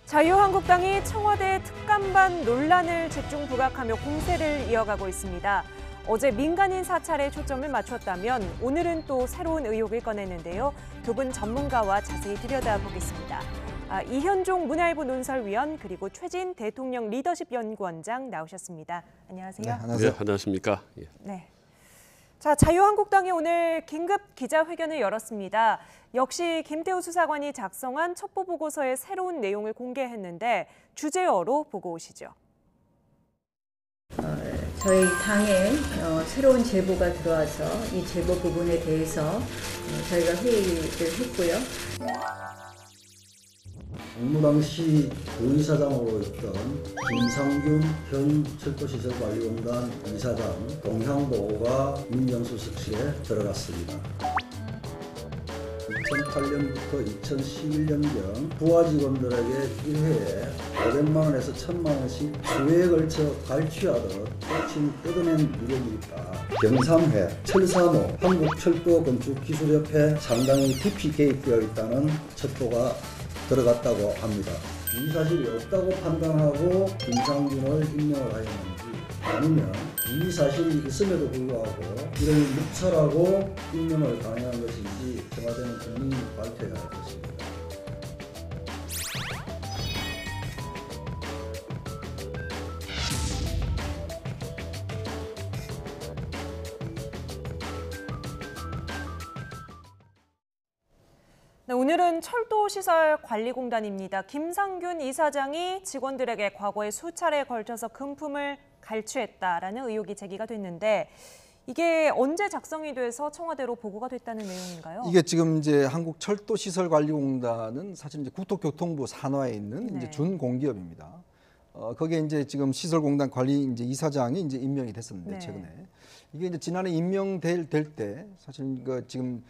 자유한국당이 청와대 특감반 논란을 집중 부각하며 공세를 이어가고 있습니다. 어제 민간인 사찰에 초점을 맞췄다면 오늘은 또 새로운 의혹을 꺼냈는데요. 두 분 전문가와 자세히 들여다보겠습니다. 이현종 문화일보 논설위원 그리고 최진 대통령 리더십 연구원장 나오셨습니다. 안녕하세요. 네, 안녕하세요. 네, 안녕하십니까. 예. 네. 자, 자유한국당이 오늘 긴급 기자회견을 열었습니다. 역시 김태우 수사관이 작성한 첩보 보고서의 새로운 내용을 공개했는데 주제어로 보고 오시죠. 저희 당에 새로운 제보가 들어와서 이 제보 부분에 대해서 저희가 회의를 했고요. 업무 당시 부이사장으로 있던 김상균 현 철도시설관리공단 이사장 동향보고가 민정수석실에 들어갔습니다. 2008년부터 2011년경 부하 직원들에게 1회에 500만 원에서 1000만 원씩 수회에 걸쳐 갈취하듯 호칭 뜯어낸 이력이 있다. 경삼회, 철사모, 한국철도건축기술협회 상당히 깊이 개입되어 있다는 첩보가 들어갔다고 합니다. 이 사실이 없다고 판단하고 김상균을 임명을 하였는지 아니면 이 사실이 있음에도 불구하고 이를 묵살하고 임명을 강행한 것인지 청와대는 분명히 밝혀야 할 것입니다. 네, 오늘은 철도시설관리공단입니다. 김상균 이사장이 직원들에게 과거에 수차례에 걸쳐서 금품을 갈취했다라는 의혹이 제기가 됐는데 이게 언제 작성이 돼서 청와대로 보고가 됐다는 내용인가요? 이게 지금 이제 한국철도시설관리공단은 사실 이제 국토교통부 산하에 있는 이제 준공기업입니다. 거기에 이제 지금 시설공단 관리 이제 이사장이 이제 임명이 됐었는데 네. 최근에 이게 이제 지난해 임명될 때 사실 지금 지금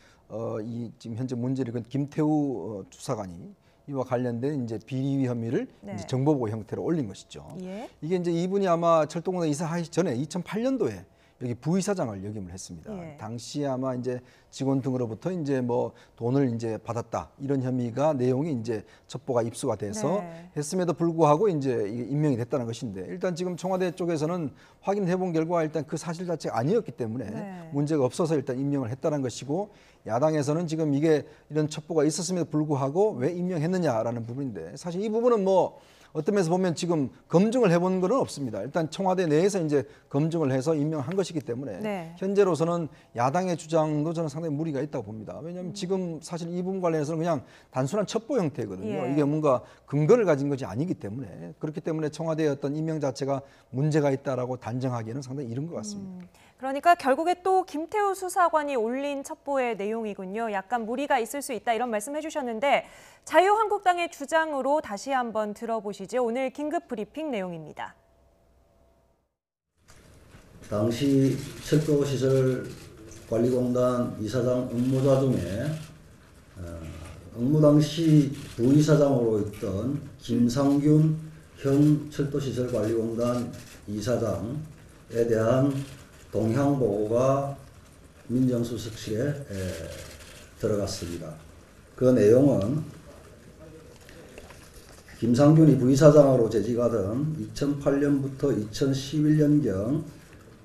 현재 문제를 건 김태우 수사관이 이와 관련된 이제 비리 혐의를 네. 이제 정보보고 형태로 올린 것이죠. 예. 이게 이제 이분이 아마 철도공단 이사하기 전에 2008년도에 여기 부이사장을 역임을 했습니다. 예. 당시에 아마 이제 직원 등으로부터 이제 뭐 돈을 이제 받았다 이런 혐의가 내용이 이제 첩보가 입수가 돼서 네. 했음에도 불구하고 이제 이게 임명이 됐다는 것인데 일단 지금 청와대 쪽에서는 확인해 본 결과 일단 그 사실 자체가 아니었기 때문에 네. 문제가 없어서 일단 임명을 했다는 것이고 야당에서는 지금 이게 이런 첩보가 있었음에도 불구하고 왜 임명했느냐라는 부분인데 사실 이 부분은 뭐 어떤 면에서 보면 지금 검증을 해본 건 없습니다. 일단 청와대 내에서 이제 검증을 해서 임명한 것이기 때문에 네. 현재로서는 야당의 주장도 저는 상당히 무리가 있다고 봅니다. 왜냐하면 지금 사실 이 부분 관련해서는 그냥 단순한 첩보 형태거든요. 예. 이게 뭔가 근거를 가진 것이 아니기 때문에 그렇기 때문에 청와대의 어떤 임명 자체가 문제가 있다라고 단정하기에는 상당히 이른 것 같습니다. 그러니까 결국에 또 김태우 수사관이 올린 첩보의 내용이군요. 약간 무리가 있을 수 있다 이런 말씀 해주셨는데 자유한국당의 주장으로 다시 한번 들어보시죠. 오늘 긴급 브리핑 내용입니다. 당시 철도시설관리공단 이사장 업무자 중에 업무 당시 부이사장으로 있던 김상균 현 철도시설관리공단 이사장에 대한 동향보고가 민정수석실에 들어갔습니다. 그 내용은 김상균이 부이사장으로 재직하던 2008년부터 2011년경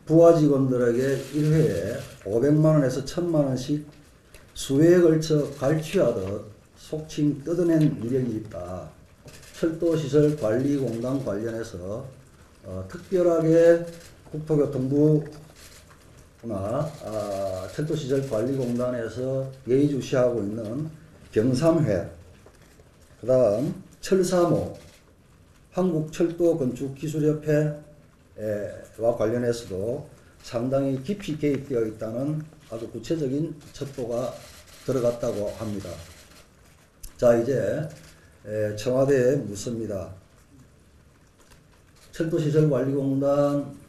부하 직원들에게 1회에 500만 원에서 1000만 원씩 수회에 걸쳐 갈취하듯 속칭 뜯어낸 이력이 있다. 철도시설관리공단 관련해서 특별하게 국토교통부나 철도시설관리공단에서 예의주시하고 있는 경삼회, 그 다음 철사모, 한국철도건축기술협회와 관련해서도 상당히 깊이 개입되어 있다는 아주 구체적인 첩보가 들어갔다고 합니다. 자, 이제 청와대에 묻습니다. 철도시설관리공단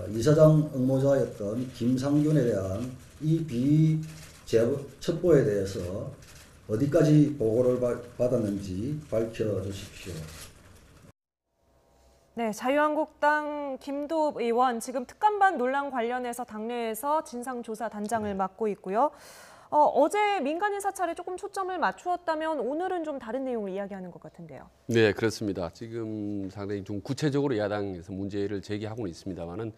이사장 업무자였던 김상균에 대한 이 비리 첩보에 대해서 어디까지 보고를 받았는지 밝혀주십시오. 네, 자유한국당 김도읍 의원 지금 특감반 논란 관련해서 당내에서 진상조사 단장을 맡고 있고요. 어제 민간인 사찰에 조금 초점을 맞추었다면 오늘은 좀 다른 내용을 이야기하는 것 같은데요. 네, 그렇습니다. 지금 상당히 좀 구체적으로 야당에서 문제를 제기하고는 있습니다만은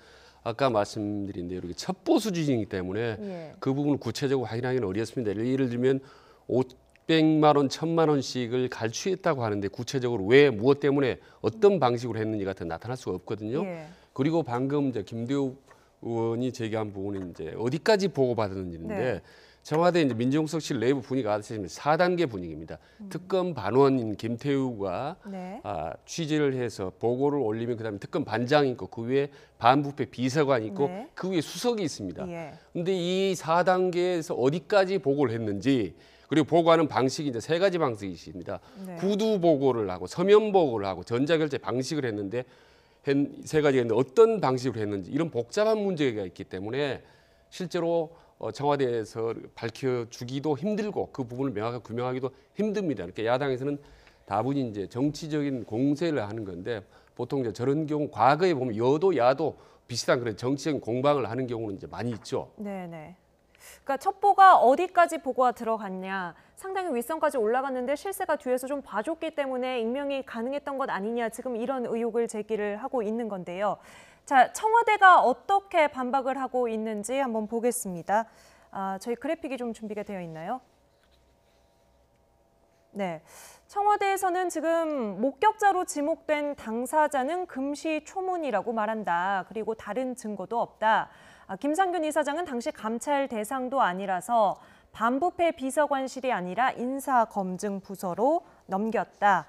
아까 말씀드린 대로 이렇게 첩보 수준이기 때문에 예. 그 부분을 구체적으로 확인하기는 어렵습니다. 예를 들면 500만 원, 1000만 원씩을 갈취했다고 하는데 구체적으로 왜 무엇 때문에 어떤 방식으로 했는지 같은 나타날 수가 없거든요. 예. 그리고 방금 이제 김대우 의원이 제기한 부분은 이제 어디까지 보고받았는지인데 네. 청와대 이제 민정수석실 내부 분위기가 아시면 4단계 분위기입니다. 특검 반원인 김태우가 네. 취재를 해서 보고를 올리면 그다음에 특검 반장이 있고 그 위에 반부패 비서관이 있고 네. 그 위에 수석이 있습니다. 예. 근데 이 4단계에서 어디까지 보고를 했는지 그리고 보고하는 방식이 이제 3가지 방식이 있습니다. 네. 구두 보고를 하고 서면 보고를 하고 전자결제 방식을 했는데 3가지가 있는데 어떤 방식으로 했는지 이런 복잡한 문제가 있기 때문에 실제로 청와대에서 밝혀주기도 힘들고 그 부분을 명확하게 규명하기도 힘듭니다. 그러니까 야당에서는 다분히 이제 정치적인 공세를 하는 건데 보통 이제 저런 경우 과거에 보면 여도 야도 비슷한 그런 정치적인 공방을 하는 경우는 이제 많이 있죠. 네네. 그러니까 첩보가 어디까지 보고가 들어갔냐, 상당히 윗선까지 올라갔는데 실세가 뒤에서 좀 봐줬기 때문에 익명이 가능했던 것 아니냐, 지금 이런 의혹을 제기를 하고 있는 건데요. 자, 청와대가 어떻게 반박을 하고 있는지 한번 보겠습니다. 저희 그래픽이 좀 준비가 되어 있나요? 네. 청와대에서는 지금 목격자로 지목된 당사자는 금시초문이라고 말한다. 그리고 다른 증거도 없다. 김상균 이사장은 당시 감찰 대상도 아니라서 반부패 비서관실이 아니라 인사검증부서로 넘겼다.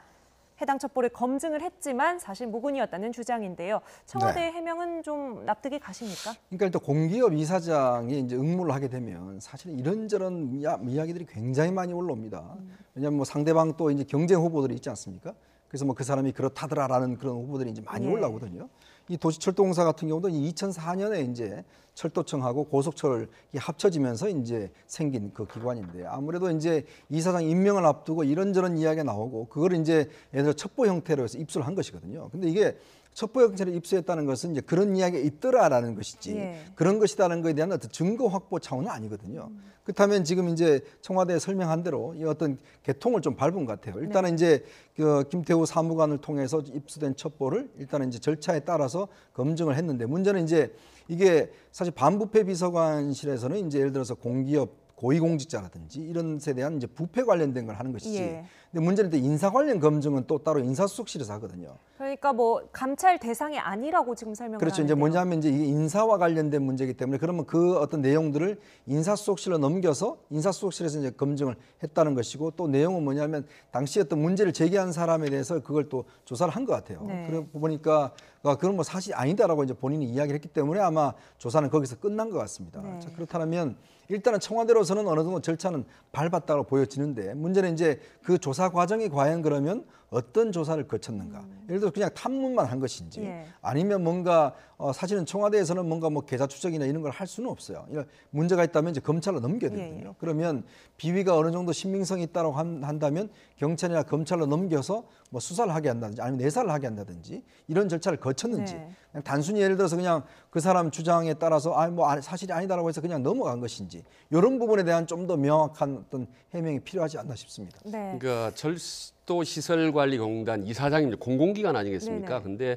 해당 첩보를 검증을 했지만 사실 무근이었다는 주장인데요. 청와대 네. 해명은 좀 납득이 가십니까? 그러니까 일단 공기업 이사장이 이제 응모를 하게 되면 사실 이런저런 이야기들이 굉장히 많이 올라옵니다. 왜냐하면 뭐 상대방 또 이제 경쟁 후보들이 있지 않습니까? 그래서 뭐 그 사람이 그렇다더라라는 그런 후보들이 이제 많이 예. 올라오거든요. 이 도시철도공사 같은 경우도 2004년에 이제 철도청하고 고속철이 합쳐지면서 이제 생긴 그 기관인데 아무래도 이제 이사장 임명을 앞두고 이런저런 이야기가 나오고 그걸 이제 예를 들어 첩보 형태로 해서 입수를 한 것이거든요. 근데 이게 첩보 형태로 입수했다는 것은 이제 그런 이야기가 있더라라는 것이지 예. 그런 것이다라는 것에 대한 어떤 증거 확보 차원은 아니거든요. 그렇다면 지금 이제 청와대에 설명한 대로 이 어떤 개통을 좀 밟은 것 같아요. 일단은 이제 그 김태우 사무관을 통해서 입수된 첩보를 일단은 이제 절차에 따라서 검증을 했는데 문제는 이제 이게 사실 반부패 비서관실에서는 이제 예를 들어서 공기업 고위공직자라든지 이런 데 대한 이제 부패 관련된 걸 하는 것이지. 예. 근데 문제는 또 인사 관련 검증은 또 따로 인사수석실에서 하거든요. 그러니까 뭐 감찰 대상이 아니라고 지금 설명을 그렇죠. 이제 하는데요. 뭐냐면 이제 이게 인사와 관련된 문제이기 때문에 그러면 그 어떤 내용들을 인사수석실로 넘겨서 인사수석실에서 이제 검증을 했다는 것이고 또 내용은 뭐냐면 당시 어떤 문제를 제기한 사람에 대해서 그걸 또 조사를 한 것 같아요. 네. 그래 보니까 그건 뭐 사실 아니다라고 이제 본인이 이야기를 했기 때문에 아마 조사는 거기서 끝난 것 같습니다. 네. 자, 그렇다면 일단은 청와대로서는 어느 정도 절차는 밟았다고 보여지는데 문제는 이제 그 조사 과정이 과연 그러면 어떤 조사를 거쳤는가? 예를 들어 그냥 탐문만 한 것인지 예. 아니면 뭔가 사실은 청와대에서는 뭔가 뭐 계좌 추적이나 이런 걸 할 수는 없어요. 이런 문제가 있다면 이제 검찰로 넘겨야 되거든요. 예. 그러면 비위가 어느 정도 신빙성이 있다고 한다면 경찰이나 검찰로 넘겨서 뭐 수사를 하게 한다든지 아니면 내사를 하게 한다든지 이런 절차를 거쳤는지 네. 그냥 단순히 예를 들어서 그냥 그 사람 주장에 따라서 사실이 아니다라고 해서 그냥 넘어간 것인지 이런 부분에 대한 좀 더 명확한 어떤 해명이 필요하지 않나 싶습니다. 네. 그러니까 철도시설관리공단 이사장이 공공기관 아니겠습니까? 네네. 근데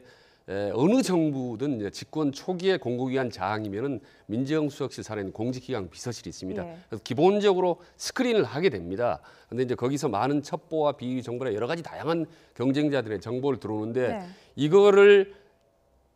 어느 정부든 이제 집권 초기에 공공기관 장이면은 민정수석실 산하에 공직기관 비서실이 있습니다. 예. 그래서 기본적으로 스크린을 하게 됩니다. 근데 이제 거기서 많은 첩보와 비위 정보나 여러 가지 다양한 경쟁자들의 정보를 들어오는데 네. 이거를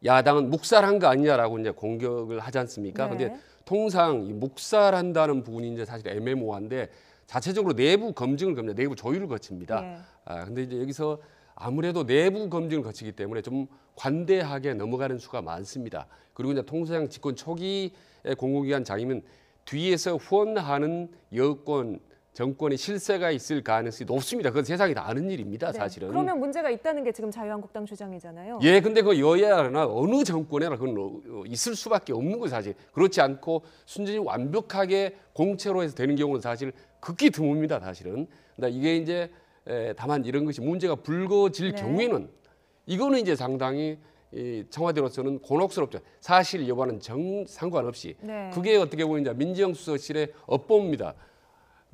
야당은 묵살한 거 아니냐라고 이제 공격을 하지 않습니까? 네. 근데 통상 이 묵살한다는 부분이 이제 사실 애매모호한데 자체적으로 내부 검증을 겁니다. 내부 조율을 거칩니다. 예. 근데 이제 여기서 아무래도 내부 검증을 거치기 때문에 좀 관대하게 넘어가는 수가 많습니다. 그리고 이제 통상 집권 초기의 공공기관 장이면 뒤에서 후원하는 여권 정권의 실세가 있을 가능성이 높습니다. 그건 세상이 다 아는 일입니다, 네. 사실은. 그러면 문제가 있다는 게 지금 자유한국당 주장이잖아요. 예, 근데 그 여야나 어느 정권에나 그건 있을 수밖에 없는 거 사실. 그렇지 않고 순전히 완벽하게 공채로 해서 되는 경우는 사실 극히 드뭅니다, 사실은. 그러니까 이게 이제 다만 이런 것이 문제가 불거질 네. 경우에는 이거는 이제 상당히 이 청와대로서는 곤혹스럽죠. 사실 여부와는 상관없이 네. 그게 어떻게 보면 이제 민정수석실의 업보입니다.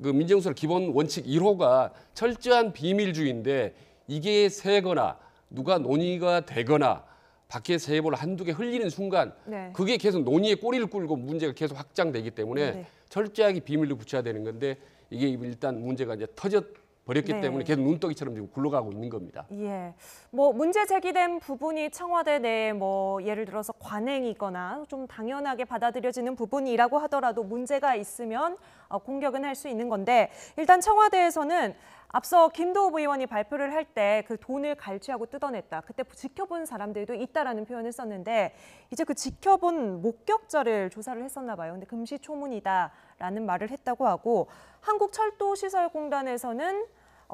그 민정수사 기본 원칙 1호가 철저한 비밀주의인데 이게 새거나 누가 논의가 되거나 밖에서 제보를 한두 개 흘리는 순간 네. 그게 계속 논의의 꼬리를 끌고 문제가 계속 확장되기 때문에 네. 철저하게 비밀로 붙여야 되는 건데 이게 일단 문제가 이제 터져 버렸기 네. 때문에 계속 눈덩이처럼 지금 굴러가고 있는 겁니다. 예, 뭐 문제 제기된 부분이 청와대 내에 뭐 예를 들어서 관행이거나 좀 당연하게 받아들여지는 부분이라고 하더라도 문제가 있으면 공격은 할 수 있는 건데 일단 청와대에서는 앞서 김도읍 의원이 발표를 할 때 그 돈을 갈취하고 뜯어냈다. 그때 지켜본 사람들도 있다라는 표현을 썼는데 이제 그 지켜본 목격자를 조사를 했었나 봐요. 근데 금시초문이다라는 말을 했다고 하고 한국철도시설공단에서는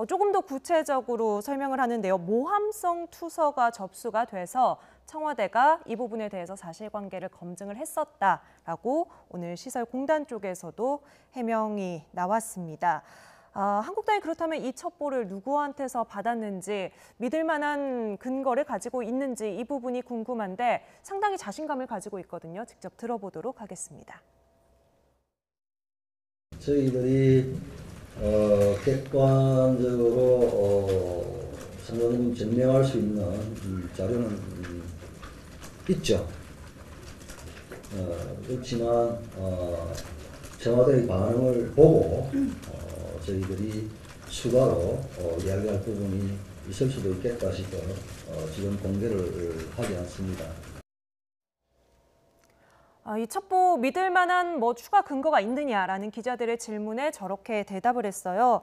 조금 더 구체적으로 설명을 하는데요. 모함성 투서가 접수가 돼서 청와대가 이 부분에 대해서 사실관계를 검증을 했었다라고 오늘 시설공단 쪽에서도 해명이 나왔습니다. 한국당이 그렇다면 이 첩보를 누구한테서 받았는지 믿을 만한 근거를 가지고 있는지 이 부분이 궁금한데 상당히 자신감을 가지고 있거든요. 직접 들어보도록 하겠습니다. 저희들이 객관적으로 상당히 증명할 수 있는 자료는 있죠. 그렇지만 청와대의 반응을 보고 저희들이 추가로 이야기할 부분이 있을 수도 있겠다 싶어 지금 공개를 하지 않습니다. 이 첩보 믿을 만한 뭐 추가 근거가 있느냐라는 기자들의 질문에 저렇게 대답을 했어요.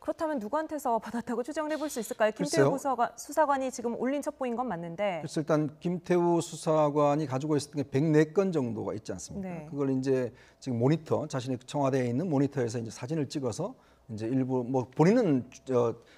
그렇다면 누구한테서 받았다고 추정을 해볼 수 있을까요? 김태우 수사관이 지금 올린 첩보인 건 맞는데. 그래서 일단 김태우 수사관이 가지고 있었던 게 104건 정도가 있지 않습니까? 네. 그걸 이제 지금 모니터, 자신의 청와대에 있는 모니터에서 이제 사진을 찍어서 이제 일부 뭐 본인은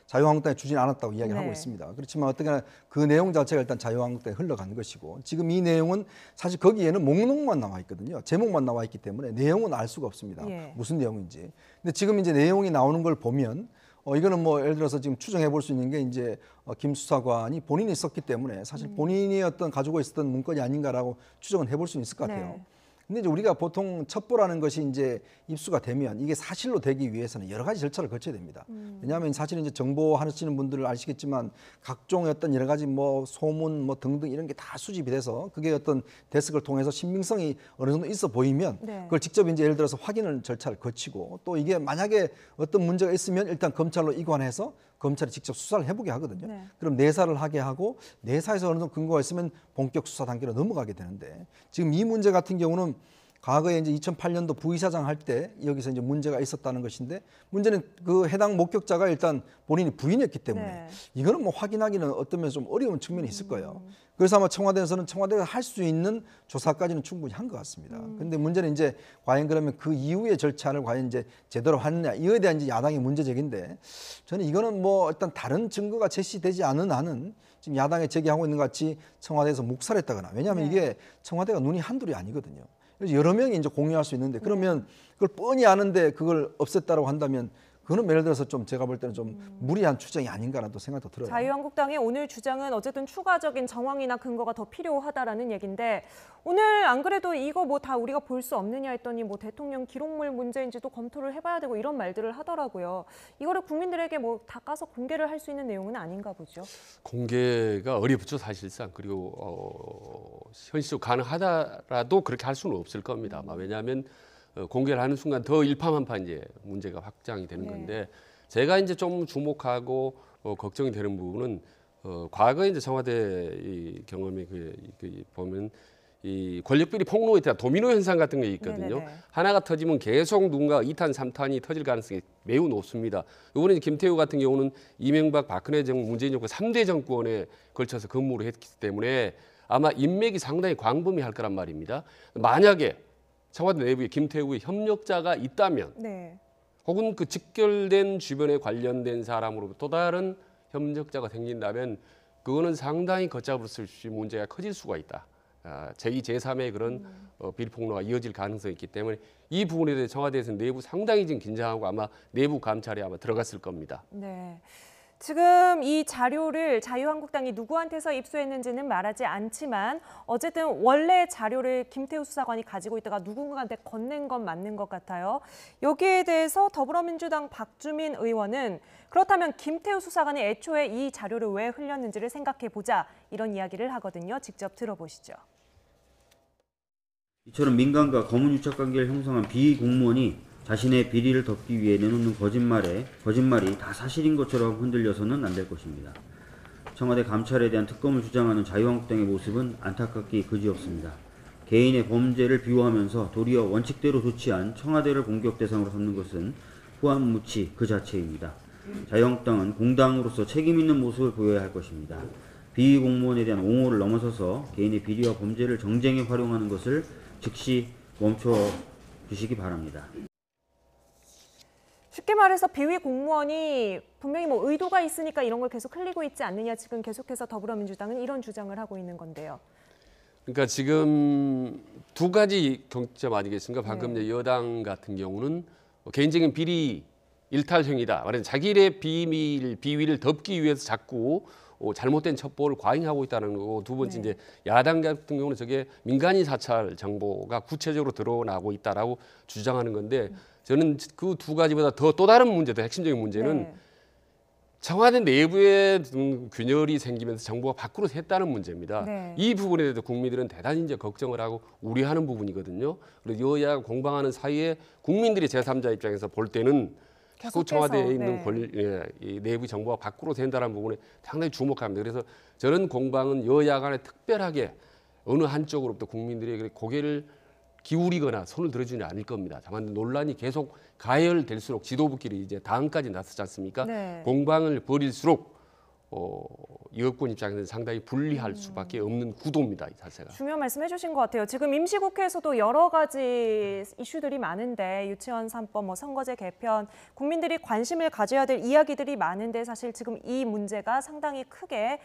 자유한국당에 주진 않았다고 이야기를 하고 있습니다. 그렇지만 어떻게나 그 내용 자체가 일단 자유한국당에 흘러간 것이고 지금 이 내용은 사실 거기에는 목록만 나와 있거든요. 제목만 나와 있기 때문에 내용은 알 수가 없습니다. 예. 무슨 내용인지. 근데 지금 이제 내용이 나오는 걸 보면 이거는 뭐 예를 들어서 지금 추정해 볼 수 있는 게 이제 김 수사관이 본인이 썼기 때문에 사실 본인이 어떤 가지고 있었던 문건이 아닌가라고 추정을 해볼 수 있을 것 같아요. 네. 근데 이제 우리가 보통 첩보라는 것이 이제 입수가 되면 이게 사실로 되기 위해서는 여러 가지 절차를 거쳐야 됩니다. 왜냐하면 사실 이제 정보하시는 분들을 아시겠지만 각종 어떤 여러 가지 뭐 소문 뭐 등등 이런 게 다 수집이 돼서 그게 어떤 데스크를 통해서 신빙성이 어느 정도 있어 보이면 네. 그걸 직접 이제 예를 들어서 확인을 절차를 거치고 또 이게 만약에 어떤 문제가 있으면 일단 검찰로 이관해서 검찰이 직접 수사를 해보게 하거든요. 네. 그럼 내사를 하게 하고 내사에서 어느 정도 근거가 있으면 본격 수사 단계로 넘어가게 되는데 지금 이 문제 같은 경우는 과거에 이제 2008년도 부이사장 할 때 여기서 이제 문제가 있었다는 것인데 문제는 그 해당 목격자가 일단 본인이 부인했기 때문에 네. 이거는 뭐 확인하기는 어떤 면에서 좀 어려운 측면이 있을 거예요. 그래서 아마 청와대에서는 청와대가 할 수 있는 조사까지는 충분히 한 것 같습니다. 그런데 문제는 이제 과연 그러면 그 이후의 절차를 과연 이제 제대로 하느냐 이거에 대한 이제 야당의 문제 제기인데 저는 이거는 뭐 일단 다른 증거가 제시되지 않은 한은 지금 야당에 제기하고 있는 것 같이 청와대에서 묵살했다거나 왜냐하면 이게 청와대가 눈이 한둘이 아니거든요. 그래서 여러 명이 이제 공유할 수 있는데 그러면 그걸 뻔히 아는데 그걸 없앴다라고 한다면 그거는 예를 들어서 좀 제가 볼 때는 좀 무리한 추정이 아닌가라는 또 생각도 들어요. 자유한국당의 오늘 주장은 어쨌든 추가적인 정황이나 근거가 더 필요하다라는 얘기인데 오늘 안 그래도 이거 뭐 다 우리가 볼 수 없느냐 했더니 뭐 대통령 기록물 문제인지도 검토를 해봐야 되고 이런 말들을 하더라고요. 이거를 국민들에게 뭐 다 까서 공개를 할 수 있는 내용은 아닌가 보죠. 공개가 어렵죠 사실상. 그리고 현실적으로 가능하다라도 그렇게 할 수는 없을 겁니다. 아마 왜냐하면 공개를 하는 순간 더 일파만파 이제 문제가 확장이 되는 건데 제가 이제 좀 주목하고 걱정이 되는 부분은 과거에 이제 청와대 이 경험이 보면 이 권력비리 폭로에 대한 도미노 현상 같은 게 있거든요. 네네네. 하나가 터지면 계속 누군가 2탄, 3탄이 터질 가능성이 매우 높습니다. 이번에 김태우 같은 경우는 이명박, 박근혜 정부, 문재인 정부 3대 정권에 걸쳐서 근무를 했기 때문에 아마 인맥이 상당히 광범위할 거란 말입니다. 만약에 청와대 내부에 김태우의 협력자가 있다면 네. 혹은 그 직결된 주변에 관련된 사람으로부터 또 다른 협력자가 생긴다면 그거는 상당히 걷잡을 수 없이 문제가 커질 수가 있다. 제2, 제3의 그런 비리 폭로가 이어질 가능성이 있기 때문에 이 부분에 대해 청와대에서 내부 상당히 지금 긴장하고 아마 내부 감찰에 아마 들어갔을 겁니다. 네. 지금 이 자료를 자유한국당이 누구한테서 입수했는지는 말하지 않지만 어쨌든 원래 자료를 김태우 수사관이 가지고 있다가 누군가한테 건넨 건 맞는 것 같아요. 여기에 대해서 더불어민주당 박주민 의원은 그렇다면 김태우 수사관이 애초에 이 자료를 왜 흘렸는지를 생각해보자 이런 이야기를 하거든요. 직접 들어보시죠. 이처럼 민간과 검은 유착 관계를 형성한 비공무원이 자신의 비리를 덮기 위해 내놓는 거짓말이 다 사실인 것처럼 흔들려서는 안 될 것입니다. 청와대 감찰에 대한 특검을 주장하는 자유한국당의 모습은 안타깝기 그지없습니다. 개인의 범죄를 비호하면서 도리어 원칙대로 조치한 청와대를 공격 대상으로 삼는 것은 후한무치 그 자체입니다. 자유한국당은 공당으로서 책임 있는 모습을 보여야 할 것입니다. 비공무원에 대한 옹호를 넘어서서 개인의 비리와 범죄를 정쟁에 활용하는 것을 즉시 멈춰 주시기 바랍니다. 쉽게 말해서 비위 공무원이 분명히 뭐 의도가 있으니까 이런 걸 계속 흘리고 있지 않느냐 지금 계속해서 더불어민주당은 이런 주장을 하고 있는 건데요. 그러니까 지금 두 가지 경점 아니겠습니까? 방금 네. 여당 같은 경우는 개인적인 비리 일탈행위다. 말하자면 자기의 비위를 덮기 위해서 자꾸 잘못된 첩보를 과잉하고 있다는 거고, 두 번째 네. 이제 야당 같은 경우는 저게 민간인 사찰 정보가 구체적으로 드러나고 있다라고 주장하는 건데, 저는 그 두 가지보다 또 다른 문제, 더 핵심적인 문제는 네. 청와대 내부에 균열이 생기면서 정부가 밖으로 샜다는 문제입니다. 네. 이 부분에 대해서 국민들은 대단히 이제 걱정을 하고 우려하는 부분이거든요. 그리고 여야가 공방하는 사이에 국민들이 제3자 입장에서 볼 때는 자꾸 계속해서, 청와대에 있는 네. 이 내부 정보가 밖으로 샌다는 부분에 상당히 주목합니다. 그래서 저런 공방은 여야 간에 특별하게 어느 한쪽으로부터 국민들이 고개를 기울이거나 손을 들어주지 않을 겁니다. 다만 논란이 계속 가열될수록 지도부끼리 이제 다음까지 나서지 않습니까? 네. 공방을 벌일수록 여권 입장에서는 상당히 불리할 수밖에 없는 구도입니다. 이 자세가. 중요한 말씀 해주신 것 같아요. 지금 임시국회에서도 여러 가지 이슈들이 많은데 유치원 3법, 뭐 선거제 개편, 국민들이 관심을 가져야 될 이야기들이 많은데 사실 지금 이 문제가 상당히 크게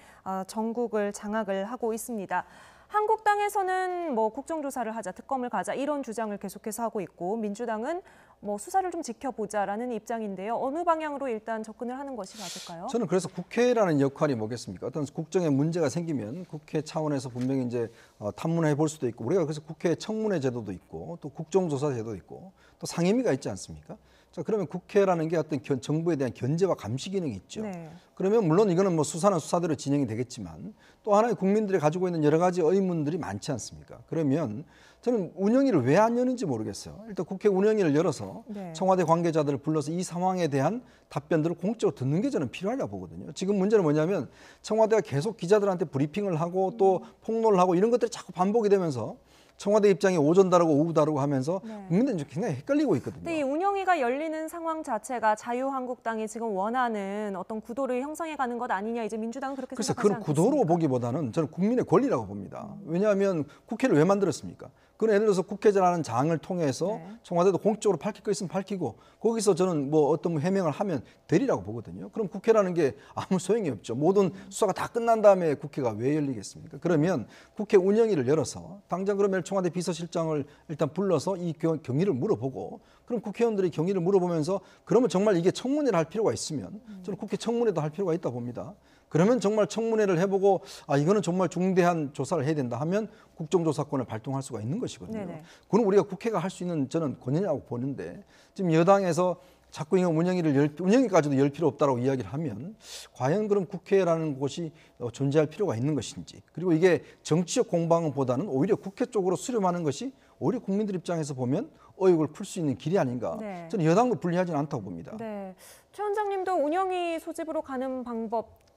전국을 장악을 하고 있습니다. 한국당에서는 뭐 국정조사를 하자, 특검을 가자 이런 주장을 계속해서 하고 있고, 민주당은 뭐 수사를 좀 지켜보자라는 입장인데요. 어느 방향으로 일단 접근을 하는 것이 맞을까요? 저는 그래서 국회라는 역할이 뭐겠습니까? 어떤 국정에 문제가 생기면 국회 차원에서 분명히 이제 탐문해 볼 수도 있고, 우리가 그래서 국회 청문회 제도도 있고 또 국정조사 제도도 있고 또 상임위가 있지 않습니까? 자, 그러면 국회라는 게 어떤 정부에 대한 견제와 감시 기능이 있죠. 네. 그러면 물론 이거는 뭐 수사는 수사대로 진행이 되겠지만 또 하나의 국민들이 가지고 있는 여러 가지 의문들이 많지 않습니까? 그러면 저는 운영위를 왜 안 여는지 모르겠어요. 일단 국회 운영위를 열어서 네. 청와대 관계자들을 불러서 이 상황에 대한 답변들을 공적으로 듣는 게 저는 필요하다고 보거든요. 지금 문제는 뭐냐면 청와대가 계속 기자들한테 브리핑을 하고 또 폭로를 하고 이런 것들이 자꾸 반복이 되면서 청와대 입장이 오전 다르고 오후 다르고 하면서 네. 국민들이 굉장히 헷갈리고 있거든요. 근데 이 운영위가 열리는 상황 자체가 자유한국당이 지금 원하는 어떤 구도를 형성해가는 것 아니냐, 이제 민주당은 그렇게 글쎄 생각하지 그런 구도로 않겠습니까? 보기보다는 저는 국민의 권리라고 봅니다. 왜냐하면 국회를 왜 만들었습니까? 그건 예를 들어서 국회자라는 장을 통해서 네. 청와대도 공적으로 밝힐 거 있으면 밝히고 거기서 저는 뭐 어떤 해명을 하면 되리라고 보거든요. 그럼 국회라는 게 아무 소용이 없죠. 모든 수사가 다 끝난 다음에 국회가 왜 열리겠습니까? 그러면 국회 운영위를 열어서 당장 그러면 청와대 비서실장을 일단 불러서 이 경위를 물어보고, 그럼 국회의원들이 경위를 물어보면서 그러면 정말 이게 청문회를 할 필요가 있으면 저는 국회 청문회도 할 필요가 있다고 봅니다. 그러면 정말 청문회를 해보고 이거는 정말 중대한 조사를 해야 된다 하면 국정조사권을 발동할 수가 있는 것이거든요. 네네. 그건 우리가 국회가 할 수 있는 저는 권한이라고 보는데, 지금 여당에서 자꾸 이거 운영위까지도 열 필요 없다라고 이야기를 하면 과연 그럼 국회라는 곳이 존재할 필요가 있는 것인지, 그리고 이게 정치적 공방보다는 오히려 국회 쪽으로 수렴하는 것이 오히려 국민들 입장에서 보면 의혹을 풀 수 있는 길이 아닌가. 네. 저는 여당도 불리하지는 않다고 봅니다. 네, 최 원장님도 운영위 소집으로 가는 방법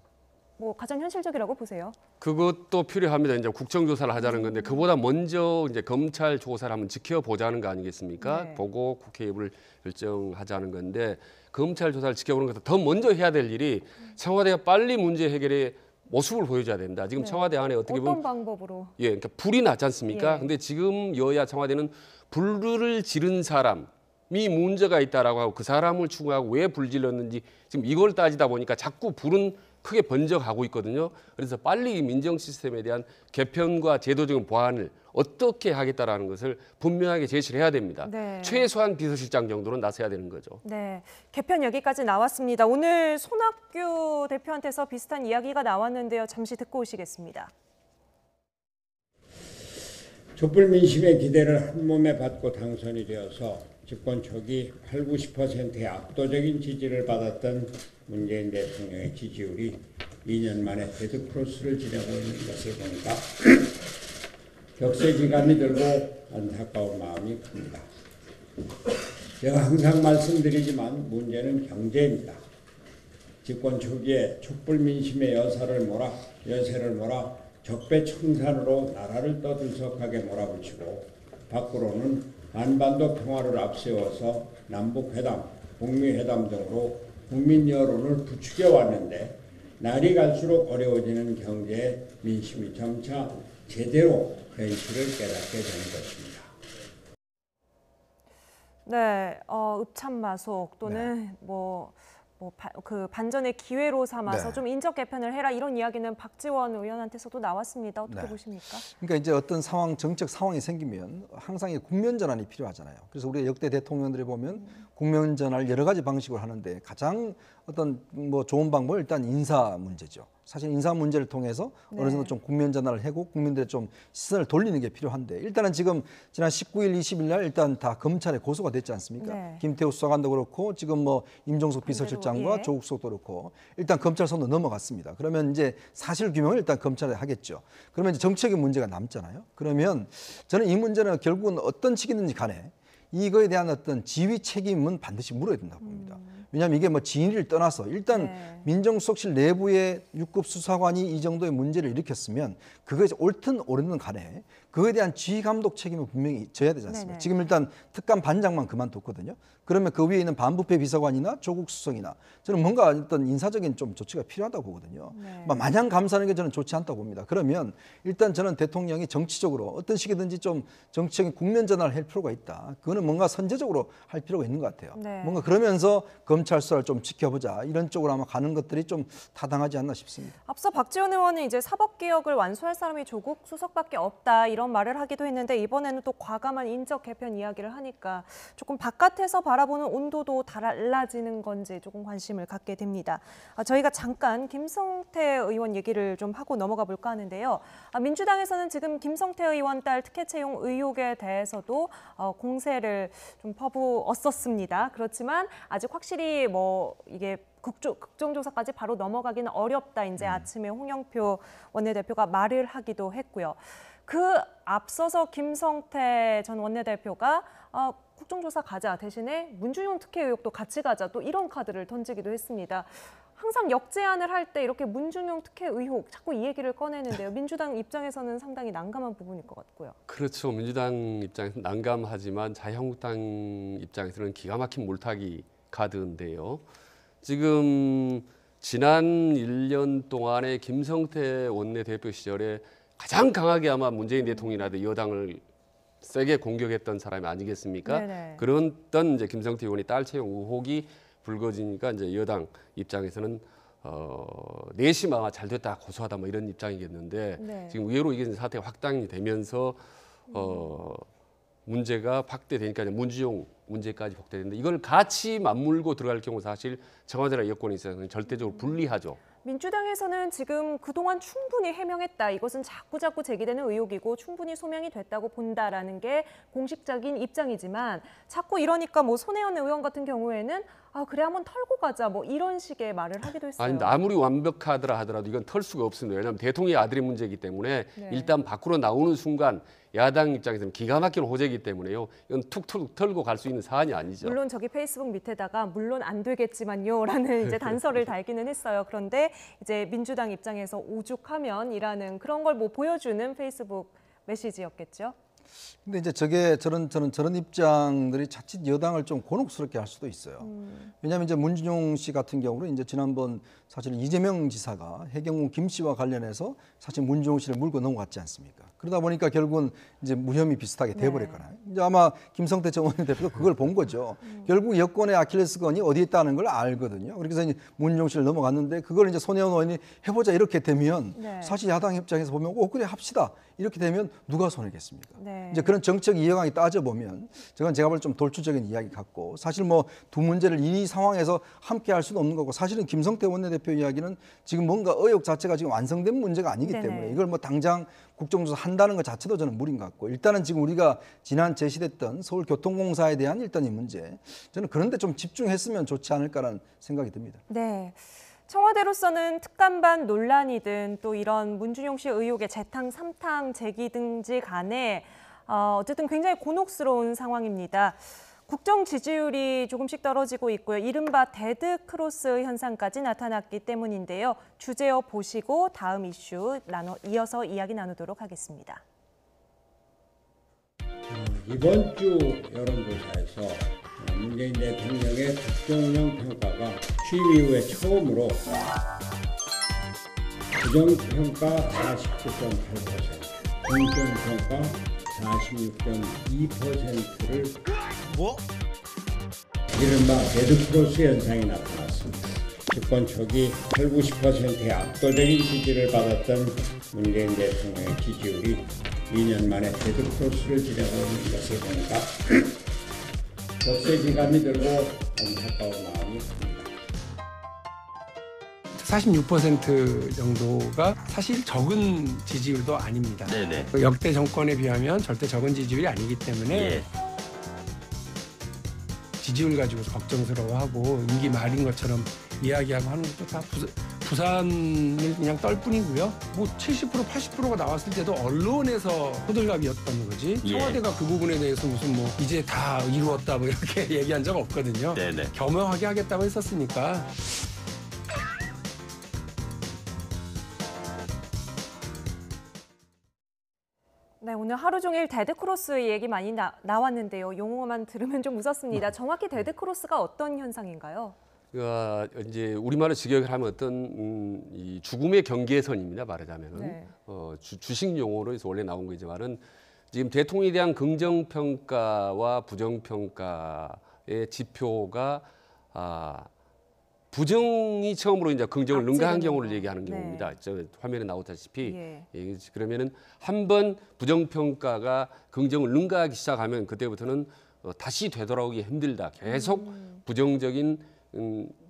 뭐 가장 현실적이라고 보세요? 그것도 필요합니다. 이제 국정조사를 하자는 건데 그보다 먼저 이제 검찰 조사를 한번 지켜보자는 거 아니겠습니까? 네. 보고 국회 여부를 결정하자는 건데, 검찰 조사를 지켜보는 것도 더 먼저 해야 될 일이 청와대가 빨리 문제 해결의 모습을 보여줘야 된다. 지금 네. 청와대 안에 어떻게 보면 어떤 방법으로? 그러니까 불이 났지 않습니까? 예. 근데 지금 여야 청와대는 불을 지른 사람이 문제가 있다라고 하고 그 사람을 추궁하고 왜 불 질렀는지 지금 이걸 따지다 보니까 자꾸 불은 크게 번져가고 있거든요. 그래서 빨리 이 민정 시스템에 대한 개편과 제도적인 보완을 어떻게 하겠다라는 것을 분명하게 제시를 해야 됩니다. 네. 최소한 비서실장 정도는 나서야 되는 거죠. 네, 개편 여기까지 나왔습니다. 오늘 손학규 대표한테서 비슷한 이야기가 나왔는데요. 잠시 듣고 오시겠습니다. 촛불 민심의 기대를 한몸에 받고 당선이 되어서 집권 초기 80~90%의 압도적인 지지를 받았던 문재인 대통령의 지지율이 2년 만에 데드크로스를 지나고 있는 것을 보니까 격세지감이 들고 안타까운 마음이 큽니다. 제가 항상 말씀드리지만 문제는 경제입니다. 집권 초기에 촛불 민심의 여세를 몰아 적배청산으로 나라를 떠들썩하게 몰아붙이고 밖으로는 한반도 평화를 앞세워서 남북회담, 북미회담 등으로 국민 여론을 부추겨 왔는데 날이 갈수록 어려워지는 경제에 민심이 점차 제대로 현실을 깨닫게 되는 것입니다. 네, 읍참마속 또는 그 반전의 기회로 삼아서 네. 좀 인적 개편을 해라 이런 이야기는 박지원 의원한테서도 나왔습니다. 어떻게 네. 보십니까? 그러니까 이제 어떤 상황, 정책 상황이 생기면 항상 이 국면 전환이 필요하잖아요. 그래서 우리 역대 대통령들이 보면 국면 전환을 여러 가지 방식으로 하는데 가장 어떤 좋은 방법은 일단 인사 문제죠. 사실 인사 문제를 통해서 네. 어느 정도 좀 국면 전환을 하고 국민들의 좀 시선을 돌리는 게 필요한데 일단은 지금 지난 19일, 20일 날 일단 다 검찰에 고소가 됐지 않습니까? 네. 김태우 수사관도 그렇고 지금 임종석 비서실장과 예. 조국 수석도 그렇고 일단 검찰 손으로 넘어갔습니다. 그러면 이제 사실 규명을 일단 검찰에 하겠죠. 그러면 이제 정책의 문제가 남잖아요. 그러면 저는 이 문제는 결국은 어떤 식이든지 간에 이거에 대한 어떤 지휘 책임은 반드시 물어야 된다고 봅니다. 왜냐하면 이게 진위를 떠나서 일단 네. 민정수석실 내부의 6급 수사관이 이 정도의 문제를 일으켰으면 그게 옳든 옳든 간에 그거에 대한 지휘 감독 책임을 분명히 져야 되지 않습니까? 네네. 지금 일단 특감 반장만 그만뒀거든요. 그러면 그 위에 있는 반부패 비서관이나 조국 수석이나 저는 뭔가 어떤 인사적인 좀 조치가 필요하다고 보거든요. 네. 마냥 감사하는 게 저는 좋지 않다고 봅니다. 그러면 일단 저는 대통령이 정치적으로 어떤 식이든지 좀 정치적인 국면 전환을 할 필요가 있다. 그거는 뭔가 선제적으로 할 필요가 있는 것 같아요. 네. 뭔가 그러면서 검찰 수사를 좀 지켜보자 이런 쪽으로 아마 가는 것들이 좀 타당하지 않나 싶습니다. 앞서 박지원 의원은 이제 사법개혁을 완수할 사람이 조국 수석밖에 없다 이런 말을 하기도 했는데 이번에는 또 과감한 인적 개편 이야기를 하니까 조금 바깥에서 바라보는 온도도 달라지는 건지 조금 관심을 갖게 됩니다. 저희가 잠깐 김성태 의원 얘기를 좀 하고 넘어가 볼까 하는데요. 민주당에서는 지금 김성태 의원 딸 특혜 채용 의혹에 대해서도 공세를 좀 퍼부었었습니다. 그렇지만 아직 확실히 이게 국정조사까지 바로 넘어가기는 어렵다. 이제 아침에 홍영표 원내대표가 말을 하기도 했고요. 그 앞서서 김성태 전 원내대표가 국정조사 가자 대신에 문준용 특혜 의혹도 같이 가자 또 이런 카드를 던지기도 했습니다. 항상 역제안을 할 때 이렇게 문준용 특혜 의혹 자꾸 이 얘기를 꺼내는데요. 민주당 입장에서는 상당히 난감한 부분일 것 같고요. 그렇죠. 민주당 입장에서는 난감하지만 자유한국당 입장에서는 기가 막힌 물타기 카드인데요. 지금 지난 1년 동안의 김성태 원내대표 시절에 가장 강하게 아마 문재인 대통령이라도 여당을 세게 공격했던 사람이 아니겠습니까? 네네. 그랬던 이제 김성태 의원이 딸 채용 의혹이 불거지니까 이제 여당 입장에서는 내심 아마 잘 됐다 고소하다 이런 입장이겠는데 네. 지금 의외로 이게 사태가 확장이 되면서 문제가 확대되니까 문준용 문제까지 확대되는데 이걸 같이 맞물고 들어갈 경우 사실 청와대나 여권에 있어서는 절대적으로 불리하죠. 민주당에서는 지금 그동안 충분히 해명했다. 이것은 자꾸 제기되는 의혹이고 충분히 소명이 됐다고 본다라는 게 공식적인 입장이지만 자꾸 이러니까 손혜원 의원 같은 경우에는 그래 한번 털고 가자 이런 식의 말을 하기도 했어요. 아니 아무리 완벽하더라 하더라도 이건 털 수가 없습니다. 왜냐하면 대통령의 아들의 문제이기 때문에 네. 일단 밖으로 나오는 순간 야당 입장에서는 기가 막힌 호재이기 때문에요. 이건 툭툭 털고 갈 수 있는 사안이 아니죠. 물론 저기 페이스북 밑에다가 물론 안 되겠지만요라는 이제 단서를 달기는 했어요. 그런데 이제 민주당 입장에서 오죽하면이라는 그런 걸 보여주는 페이스북 메시지였겠죠. 근데 이제 저런 입장들이 자칫 여당을 좀 곤혹스럽게 할 수도 있어요. 왜냐하면 이제 문준용 씨 같은 경우는 이제 지난번 사실 이재명 지사가 해경군 김 씨와 관련해서 사실 문준용 씨를 물고 넘어갔지 않습니까? 그러다 보니까 결국은 이제 무혐의 비슷하게 돼버렸잖아요. 이제 아마 김성태 전 원내대표도 그걸 본 거죠. 결국 여권의 아킬레스건이 어디에 있다는 걸 알거든요. 그래서 이제 문준용 씨를 넘어갔는데 그걸 이제 손혜원 의원이 해보자 이렇게 되면 사실 야당 입장에서 보면 그래 합시다 이렇게 되면 누가 손해겠습니까? 이제 그런 정책 이해관계 따져보면 저건 제가 볼 때 좀 돌출적인 이야기 같고 사실 뭐 두 문제를 이 상황에서 함께 할 수는 없는 거고 사실은 김성태 원내대표 이야기는 지금 뭔가 의혹 자체가 지금 완성된 문제가 아니기 때문에 이걸 뭐 당장 국정조사 한다는 것 자체도 저는 무리인 것 같고 일단은 지금 우리가 지난 제시됐던 서울교통공사에 대한 일단 이 문제 저는 그런데 좀 집중했으면 좋지 않을까라는 생각이 듭니다. 네. 청와대로서는 특감반 논란이든 또 이런 문준용 씨 의혹의 재탕, 삼탕, 제기 등지 간에 어쨌든 굉장히 곤혹스러운 상황입니다. 국정 지지율이 조금씩 떨어지고 있고요. 이른바 데드크로스 현상까지 나타났기 때문인데요. 주제어 보시고 다음 이슈 이어서 이야기 나누도록 하겠습니다. 이번 주 여론조사에서 문재인 대통령의 국정운영 평가가 취임 이후에 처음으로 부정평가 49.8%, 긍정평가 46.2%를 이른바 데드크로스 현상이 나타났습니다. 집권 초기 80~90%의 압도적인 지지를 받았던 문재인 대통령의 지지율이 2년 만에 데드크로스를 지나고 있는 것을 보니까 격세지감이 들고 안타까운 마음이 듭니다. 46% 정도가 사실 적은 지지율도 아닙니다. 네네. 역대 정권에 비하면 절대 적은 지지율이 아니기 때문에 예. 지지율 가지고 걱정스러워하고 임기 말인 것처럼 이야기하고 하는 것도 다 부산을 그냥 떨 뿐이고요. 뭐 70%, 80%가 나왔을 때도 언론에서 호들갑이었던 거지. 예. 청와대가 그 부분에 대해서 무슨 뭐 이제 다 이루었다 뭐 이렇게 얘기한 적 없거든요. 네네. 겸허하게 하겠다고 했었으니까. 네, 오늘 하루 종일 데드크로스 얘기 많이 나왔는데요. 용어만 들으면 좀 무섭습니다. 정확히 데드크로스가 어떤 현상인가요? 이제 우리말로 직역을 하면 어떤 이 죽음의 경계선입니다. 말하자면은 네. 주식 용어로 해서 원래 나온 거지만은 지금 대통령에 대한 긍정 평가와 부정 평가의 지표가 부정이 처음으로 이제 긍정을 능가한 경우를 얘기하는 경우입니다. 저 화면에 나오다시피 그러면은 한 번 부정 평가가 긍정을 능가하기 시작하면 그때부터는 다시 되돌아오기 힘들다. 계속 부정적인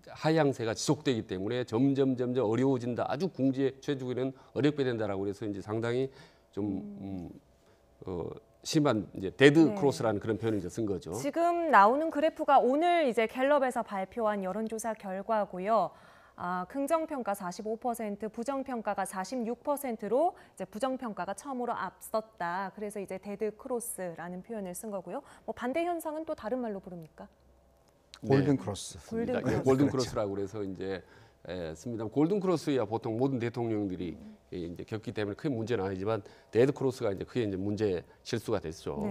하향세가 지속되기 때문에 점점 어려워진다. 아주 궁지에 처해지기는 어렵게 된다라고 해서 이제 상당히 좀 심한 이제 데드 크로스라는 그런 표현을 이제 쓴 거죠. 지금 나오는 그래프가 오늘 이제 갤럽에서 발표한 여론조사 결과고요. 긍정평가 45%, 부정평가가 46%로 이제 부정평가가 처음으로 앞섰다. 그래서 이제 데드 크로스라는 표현을 쓴 거고요. 뭐 반대 현상은 또 다른 말로 부릅니까? 골든 크로스. 골든 크로스라고 그래서 이제 씁니다. 골든 크로스야 보통 모든 대통령들이 이제 겪기 때문에 큰 문제는 아니지만 데드 크로스가 이제 크게 이제 문제 실수가 됐죠.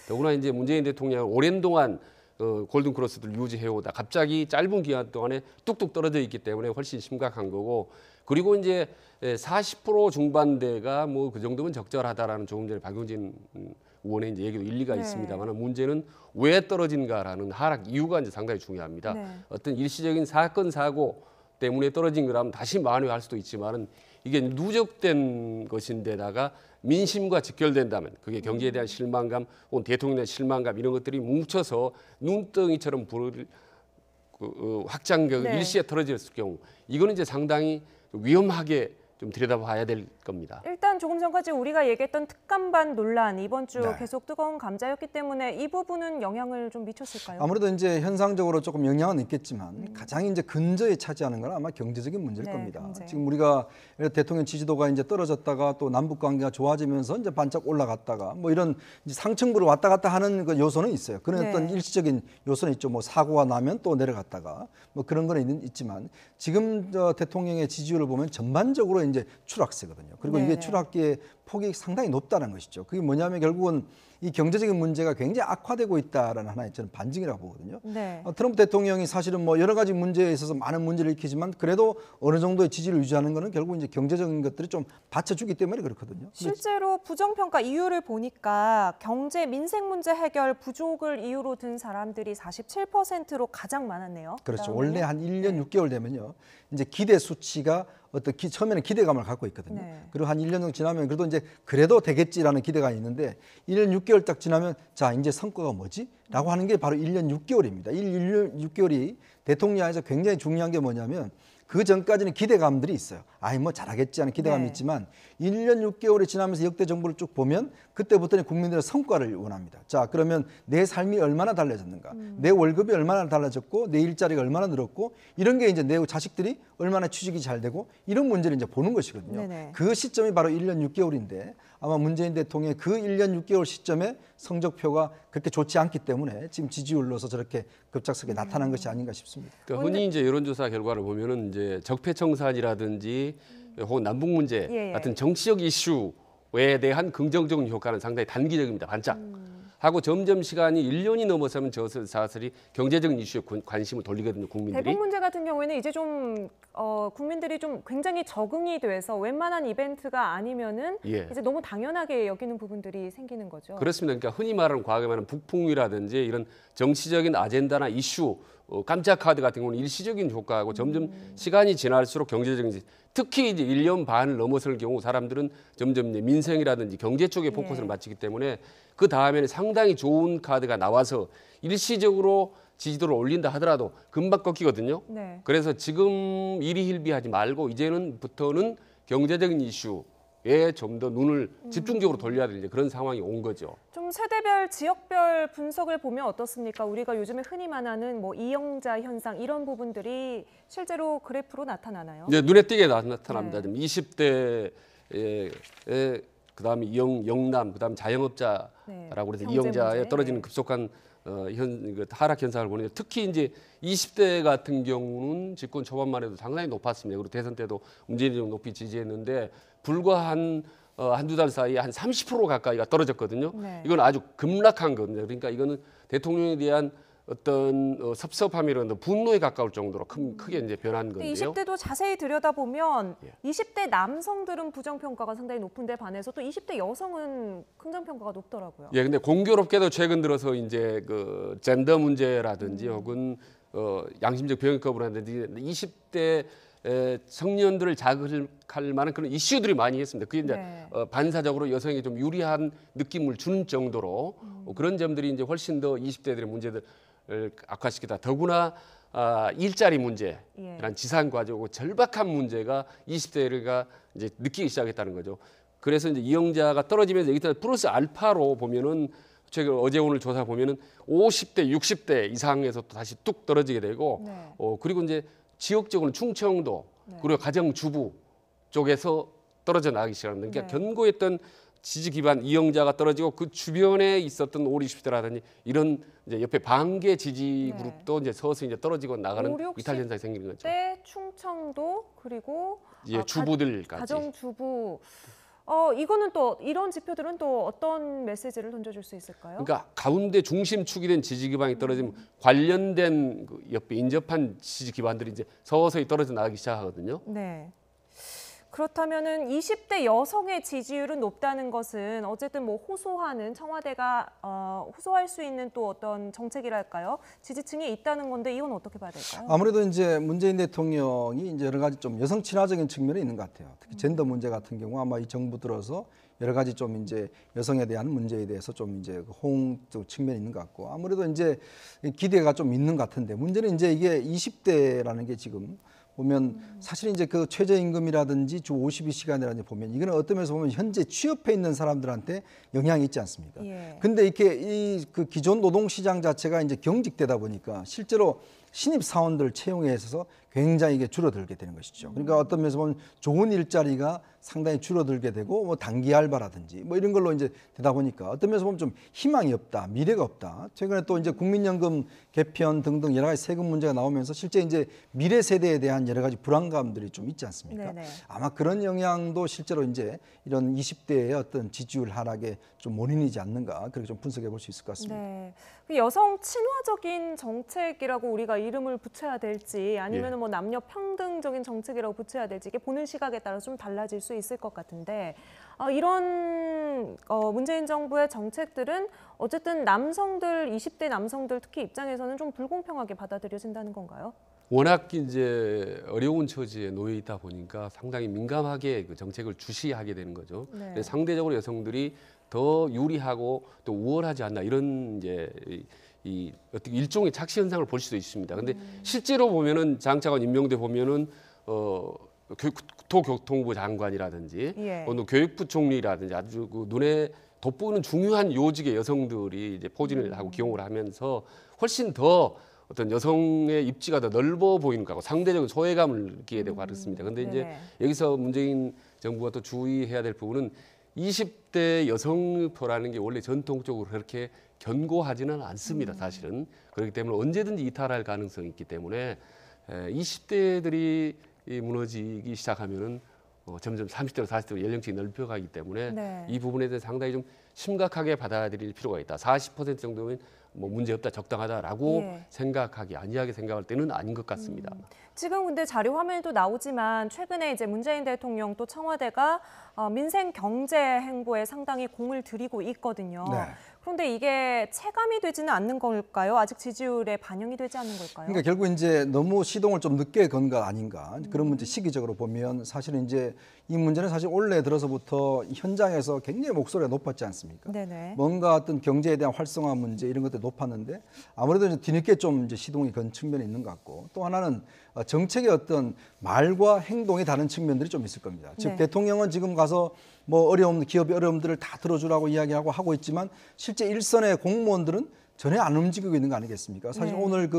더구나 이제 문재인 대통령 오랜 동안 골든 크로스를 유지해오다 갑자기 짧은 기간 동안에 뚝뚝 떨어져 있기 때문에 훨씬 심각한 거고 그리고 이제 40% 중반대가 뭐 그 정도면 적절하다라는 조금 전에 박용진 의원의 이제 얘기도 일리가 있습니다만 문제는 왜 떨어진가라는 하락 이유가 이제 상당히 중요합니다. 어떤 일시적인 사건 사고 때문에 떨어진 거라면 다시 만회할 수도 있지만은 이게 누적된 것인데다가 민심과 직결된다면 그게 경제에 대한 실망감, 혹은 대통령에 대한 실망감 이런 것들이 뭉쳐서 눈덩이처럼 확장력 일시에 떨어질 경우 이거는 이제 상당히 위험하게 좀 들여다봐야 될 겁니다. 일단 조금 전까지 우리가 얘기했던 특감반 논란 이번 주 계속 뜨거운 감자였기 때문에 이 부분은 영향을 좀 미쳤을까요? 아무래도 이제 현상적으로 조금 영향은 있겠지만 가장 이제 근저에 차지하는 건 아마 경제적인 문제일 겁니다. 경제. 지금 우리가 대통령 지지도가 이제 떨어졌다가 또 남북 관계가 좋아지면서 이제 반짝 올라갔다가 뭐 이런 이제 상층부를 왔다 갔다 하는 그 요소는 있어요. 그런 어떤 일시적인 요소는 있죠. 뭐 사고가 나면 또 내려갔다가 뭐 그런 거는 있지만 지금 대통령의 지지율을 보면 전반적으로 그거 이제 추락세거든요. 그리고 이게 네네. 추락기의 폭이 상당히 높다는 것이죠. 그게 뭐냐면 결국은 이 경제적인 문제가 굉장히 악화되고 있다라는 하나의 저는 반증이라고 보거든요. 네. 트럼프 대통령이 사실은 뭐 여러 가지 문제에 있어서 많은 문제를 일으키지만 그래도 어느 정도의 지지를 유지하는 것은 결국 이제 경제적인 것들이 좀 받쳐주기 때문에 그렇거든요. 실제로 부정평가 이유를 보니까 경제 민생 문제 해결 부족을 이유로 든 사람들이 47%로 가장 많았네요. 그렇죠. 그다음에는? 원래 한 1년 6개월 되면요. 이제 기대 수치가 처음에는 기대감을 갖고 있거든요. 네. 그리고 한 1년 정도 지나면 그래도 이제 그래도 되겠지라는 기대가 있는데 1년 6개월 딱 지나면 자, 이제 성과가 뭐지? 라고 하는 게 바로 1년 6개월입니다. 1년 6개월이 대통령에서 굉장히 중요한 게 뭐냐면 그 전까지는 기대감들이 있어요. 아이 뭐 잘하겠지 하는 기대감이 네. 있지만 1년 6개월이 지나면서 역대 정부를 쭉 보면 그때부터는 국민들의 성과를 원합니다. 자, 그러면 내 삶이 얼마나 달라졌는가? 내 월급이 얼마나 달라졌고 내 일자리가 얼마나 늘었고 이런 게 이제 내 자식들이 얼마나 취직이 잘 되고 이런 문제를 이제 보는 것이거든요. 네네. 그 시점이 바로 1년 6개월인데 아마 문재인 대통령의 그 1년 6개월 시점에 성적표가 그렇게 좋지 않기 때문에 지금 지지율로서 저렇게 급작스럽게 나타난 것이 아닌가 싶습니다. 그러니까 흔히 이제 여론조사 결과를 보면은 이제 적폐청산이라든지 혹은 남북 문제 예, 예. 같은 정치적 이슈에 대한 긍정적인 효과는 상당히 단기적입니다. 반짝. 하고 점점 시간이 1년이 넘어서면 저서사슬이 경제적인 이슈에 관심을 돌리거든요, 국민들이. 대북 문제 같은 경우에는 이제 좀 국민들이 좀 굉장히 적응이 돼서 웬만한 이벤트가 아니면은 예. 이제 너무 당연하게 여기는 부분들이 생기는 거죠. 그렇습니다. 그러니까 흔히 말하는 과거에 말하는 북풍이라든지 이런 정치적인 아젠다나 이슈, 깜짝 카드 같은 경우는 일시적인 효과하고 점점 시간이 지날수록 경제적인 특히 이제 1년 반을 넘어설 경우 사람들은 점점 이제 민생이라든지 경제 쪽에 포커스를 예. 맞추기 때문에 그 다음에는 상당히 좋은 카드가 나와서 일시적으로 지지도를 올린다 하더라도 금방 꺾이거든요. 네. 그래서 지금 일희일비하지 말고 이제는부터는 경제적인 이슈에 좀 더 눈을 집중적으로 돌려야 될 이제 그런 상황이 온 거죠. 좀 세대별, 지역별 분석을 보면 어떻습니까? 우리가 요즘에 흔히 말하는 뭐 이영자 현상 이런 부분들이 실제로 그래프로 나타나나요? 이제 눈에 띄게 나타납니다. 네. 지금 20대에 그다음에 영남, 그다음 자영업자라고 네, 그래서 경제 이영자에 문제. 떨어지는 네. 급속한 하락 현상을 보는데 특히 이제 20대 같은 경우는 집권 초반만 해도 상당히 높았습니다. 그리고 대선 때도 문재인이 좀 높이 지지했는데 불과 한두 달 사이에 한 30% 가까이가 떨어졌거든요. 네. 이건 아주 급락한 거거든요. 그러니까 이거는 대통령에 대한 어떤 섭섭함이라든지 분노에 가까울 정도로 크게 이제 변한 근데 건데요. 20대도 자세히 들여다보면 예. 20대 남성들은 부정평가가 상당히 높은데 반해서 또 20대 여성은 긍정평가가 높더라고요. 예, 근데 공교롭게도 최근 들어서 이제 그 젠더 문제라든지 혹은 양심적 병역거부라든지 20대 청년들을 자극할 만한 그런 이슈들이 많이 있습니다. 그게 이제 네. 반사적으로 여성에게 좀 유리한 느낌을 주는 정도로 그런 점들이 이제 훨씬 더 20대들의 문제들을 악화시키다. 더구나 일자리 문제란 예. 지상 과제고 절박한 문제가 20대가 이제 느끼기 시작했다는 거죠. 그래서 이제 이영자가 떨어지면서 일단 플러스 알파로 보면은 최근 어제 오늘 조사 보면은 50대, 60대 이상에서 또 다시 뚝 떨어지게 되고 네. 그리고 이제 지역적으로는 충청도 네. 그리고 가정주부 쪽에서 떨어져 나가기 시작합니다. 그러니까 네. 견고했던 지지 기반 이영자가 떨어지고 그 주변에 있었던 5, 60대라든지 이런 이제 옆에 반개 지지 네. 그룹도 이제 서서히 이제 떨어지고 나가는 5, 60 이탈 현상이 생기는 거죠. 때 충청도 그리고 예, 주부들까지. 가정주부 이거는 또 이런 지표들은 또 어떤 메시지를 던져줄 수 있을까요? 그러니까 가운데 중심축이 된 지지 기반이 떨어지면 관련된 그 옆에 인접한 지지 기반들이 이제 서서히 떨어져 나가기 시작하거든요. 네. 그렇다면은 20대 여성의 지지율은 높다는 것은 어쨌든 뭐 호소하는 청와대가 호소할 수 있는 또 어떤 정책이랄까요? 지지층이 있다는 건데 이건 어떻게 봐야 될까요? 아무래도 이제 문재인 대통령이 이제 여러 가지 좀 여성 친화적인 측면이 있는 것 같아요. 특히 젠더 문제 같은 경우 아마 이 정부 들어서 여러 가지 좀 이제 여성에 대한 문제에 대해서 좀 이제 호응적 측면이 있는 것 같고 아무래도 이제 기대가 좀 있는 것 같은데 문제는 이제 이게 20대라는 게 지금 보면 사실 이제 그 최저임금이라든지 주 52시간이라든지 보면 이거는 어떤 면에서 보면 현재 취업해 있는 사람들한테 영향이 있지 않습니까? 예. 근데 이렇게 그 기존 노동시장 자체가 이제 경직되다 보니까 실제로 신입 사원들 채용에 있어서 굉장히 이게 줄어들게 되는 것이죠. 그러니까 어떤 면에서 보면 좋은 일자리가 상당히 줄어들게 되고 뭐 단기 알바라든지 뭐 이런 걸로 이제 되다 보니까 어떤 면에서 보면 좀 희망이 없다, 미래가 없다. 최근에 또 이제 국민연금 개편 등등 여러 가지 세금 문제가 나오면서 실제 이제 미래 세대에 대한 여러 가지 불안감들이 좀 있지 않습니까? 네네. 아마 그런 영향도 실제로 이제 이런 20대의 어떤 지지율 하락에 좀 원인이지 않는가 그렇게 좀 분석해 볼 수 있을 것 같습니다. 네. 그 여성 친화적인 정책이라고 우리가 이름을 붙여야 될지 아니면 뭐 남녀 평등적인 정책이라고 붙여야 될지 이게 보는 시각에 따라 좀 달라질 수 있을 것 같은데 이런 문재인 정부의 정책들은 어쨌든 남성들 20대 남성들 특히 입장에서는 좀 불공평하게 받아들여진다는 건가요? 워낙 이제 어려운 처지에 놓여 있다 보니까 상당히 민감하게 그 정책을 주시하게 되는 거죠. 네. 상대적으로 여성들이 더 유리하고 또 우월하지 않나 이런 이제 이 어떻게 일종의 착시 현상을 볼 수도 있습니다. 근데 실제로 보면은 장차관 임명돼 보면은 국토교통부 장관이라든지 또 교육부 총리라든지 아주 그 눈에 돋보이는 중요한 요직의 여성들이 이제 포진을 하고 기용을 하면서 훨씬 더 어떤 여성의 입지가 더 넓어 보이는 거고 상대적인 소외감을 느끼게 되고 그렇습니다. 그런데 이제 여기서 문재인 정부가 또 주의해야 될 부분은 20대 여성표라는 게 원래 전통적으로 그렇게 견고하지는 않습니다. 사실은. 그렇기 때문에 언제든지 이탈할 가능성이 있기 때문에 20대들이 무너지기 시작하면은 점점 30대로 40대로 연령층이 넓혀가기 때문에 이 부분에 대해서 상당히 좀 심각하게 받아들일 필요가 있다. 40% 정도면 뭐 문제없다, 적당하다라고 생각하기, 안이하게 생각할 때는 아닌 것 같습니다. 지금 근데 자료 화면에도 나오지만 최근에 이제 문재인 대통령 또 청와대가 민생 경제 행보에 상당히 공을 들이고 있거든요. 네. 그런데 이게 체감이 되지는 않는 걸까요? 아직 지지율에 반영이 되지 않는 걸까요? 그러니까 결국 이제 너무 시동을 좀 늦게 건 거 아닌가 그런 문제 시기적으로 보면 사실은 이제 이 문제는 사실 올해 들어서부터 현장에서 굉장히 목소리가 높았지 않습니까? 네네. 뭔가 어떤 경제에 대한 활성화 문제 이런 것들이 높았는데 아무래도 이제 뒤늦게 좀 이제 시동이 건 측면이 있는 것 같고 또 하나는 정책의 어떤 말과 행동이 다른 측면들이 좀 있을 겁니다. 즉 대통령은 지금 가서 뭐 기업의 어려움들을 다 들어주라고 이야기하고 하고 있지만 실제 일선의 공무원들은 전혀 안 움직이고 있는 거 아니겠습니까? 사실 오늘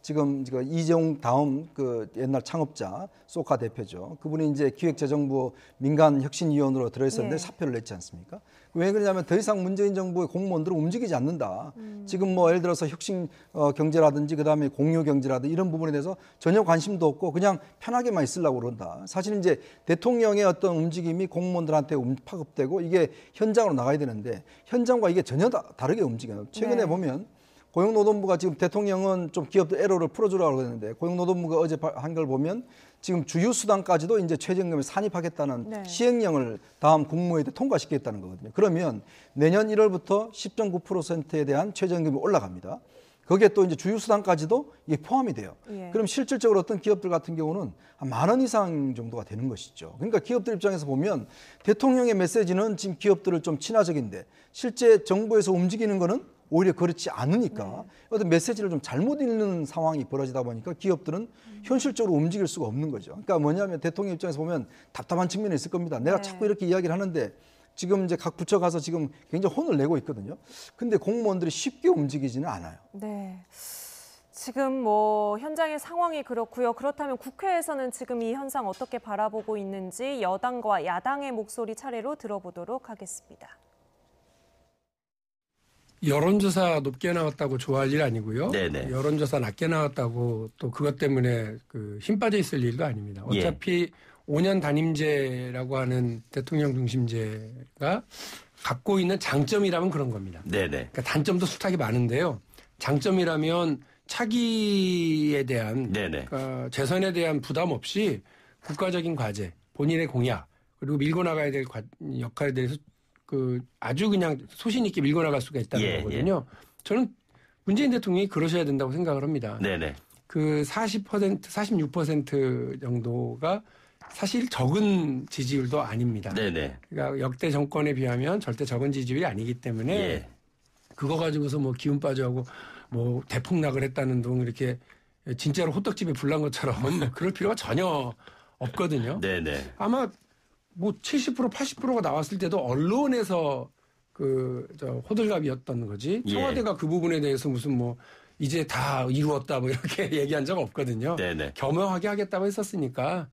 지금 이재용 다음 옛날 창업자 소카 대표죠. 그분이 이제 기획재정부 민간혁신위원으로 들어있었는데 사표를 냈지 않습니까? 왜 그러냐면 더 이상 문재인 정부의 공무원들은 움직이지 않는다. 지금 뭐 예를 들어서 혁신 경제라든지 그다음에 공유 경제라든지 이런 부분에 대해서 전혀 관심도 없고 그냥 편하게만 있으려고 그런다. 사실 이제 대통령의 어떤 움직임이 공무원들한테 파급되고 이게 현장으로 나가야 되는데 현장과 이게 전혀 다르게 움직여요. 최근에 보면 고용노동부가 지금 대통령은 좀 기업들 애로를 풀어주라고 그러는데 고용노동부가 어제 한 걸 보면 지금 주휴수당까지도 이제 최저임금에 산입하겠다는 시행령을 다음 국무회의 때 통과시키겠다는 거거든요. 그러면 내년 1월부터 10.9%에 대한 최저임금이 올라갑니다. 거기에 또 이제 주휴수당까지도 이게 포함이 돼요. 그럼 실질적으로 어떤 기업들 같은 경우는 한 10,000원 이상 정도가 되는 것이죠. 그러니까 기업들 입장에서 보면 대통령의 메시지는 지금 기업들을 좀 친화적인데 실제 정부에서 움직이는 거는 오히려 그렇지 않으니까 어떤 메시지를 좀 잘못 읽는 상황이 벌어지다 보니까 기업들은 현실적으로 움직일 수가 없는 거죠. 그러니까 뭐냐면 대통령 입장에서 보면 답답한 측면이 있을 겁니다. 내가 자꾸 이렇게 이야기를 하는데 지금 이제 각 부처 가서 지금 굉장히 혼을 내고 있거든요. 근데 공무원들이 쉽게 움직이지는 않아요. 네. 지금 뭐 현장의 상황이 그렇고요. 그렇다면 국회에서는 지금 이 현상 어떻게 바라보고 있는지 여당과 야당의 목소리 차례로 들어보도록 하겠습니다. 여론조사 높게 나왔다고 좋아할 일 아니고요. 네네. 여론조사 낮게 나왔다고 또 그것 때문에 힘 빠져 있을 일도 아닙니다. 어차피 5년 단임제라고 하는 대통령 중심제가 갖고 있는 장점이라면 그런 겁니다. 네네. 그러니까 단점도 숱하게 많은데요. 장점이라면 차기에 대한 그러니까 재선에 대한 부담 없이 국가적인 과제, 본인의 공약 그리고 밀고 나가야 될 역할에 대해서 아주 그냥 소신 있게 밀고 나갈 수가 있다는 거거든요. 저는 문재인 대통령이 그러셔야 된다고 생각을 합니다. 네네. 40%, 46% 정도가 사실 적은 지지율도 아닙니다. 네네. 그러니까 역대 정권에 비하면 절대 적은 지지율이 아니기 때문에 그거 가지고서 뭐 기운 빠져하고 뭐 대폭락을 했다는 둥 이렇게 진짜로 호떡집에 불난 것처럼 그럴 필요가 전혀 없거든요. 네네. 아마 뭐 70%, 80%가 나왔을 때도 언론에서 호들갑이었던 거지. 청와대가 그 부분에 대해서 무슨 뭐 이제 다 이루었다 뭐 이렇게 얘기한 적 없거든요. 네네. 겸허하게 하겠다고 했었으니까.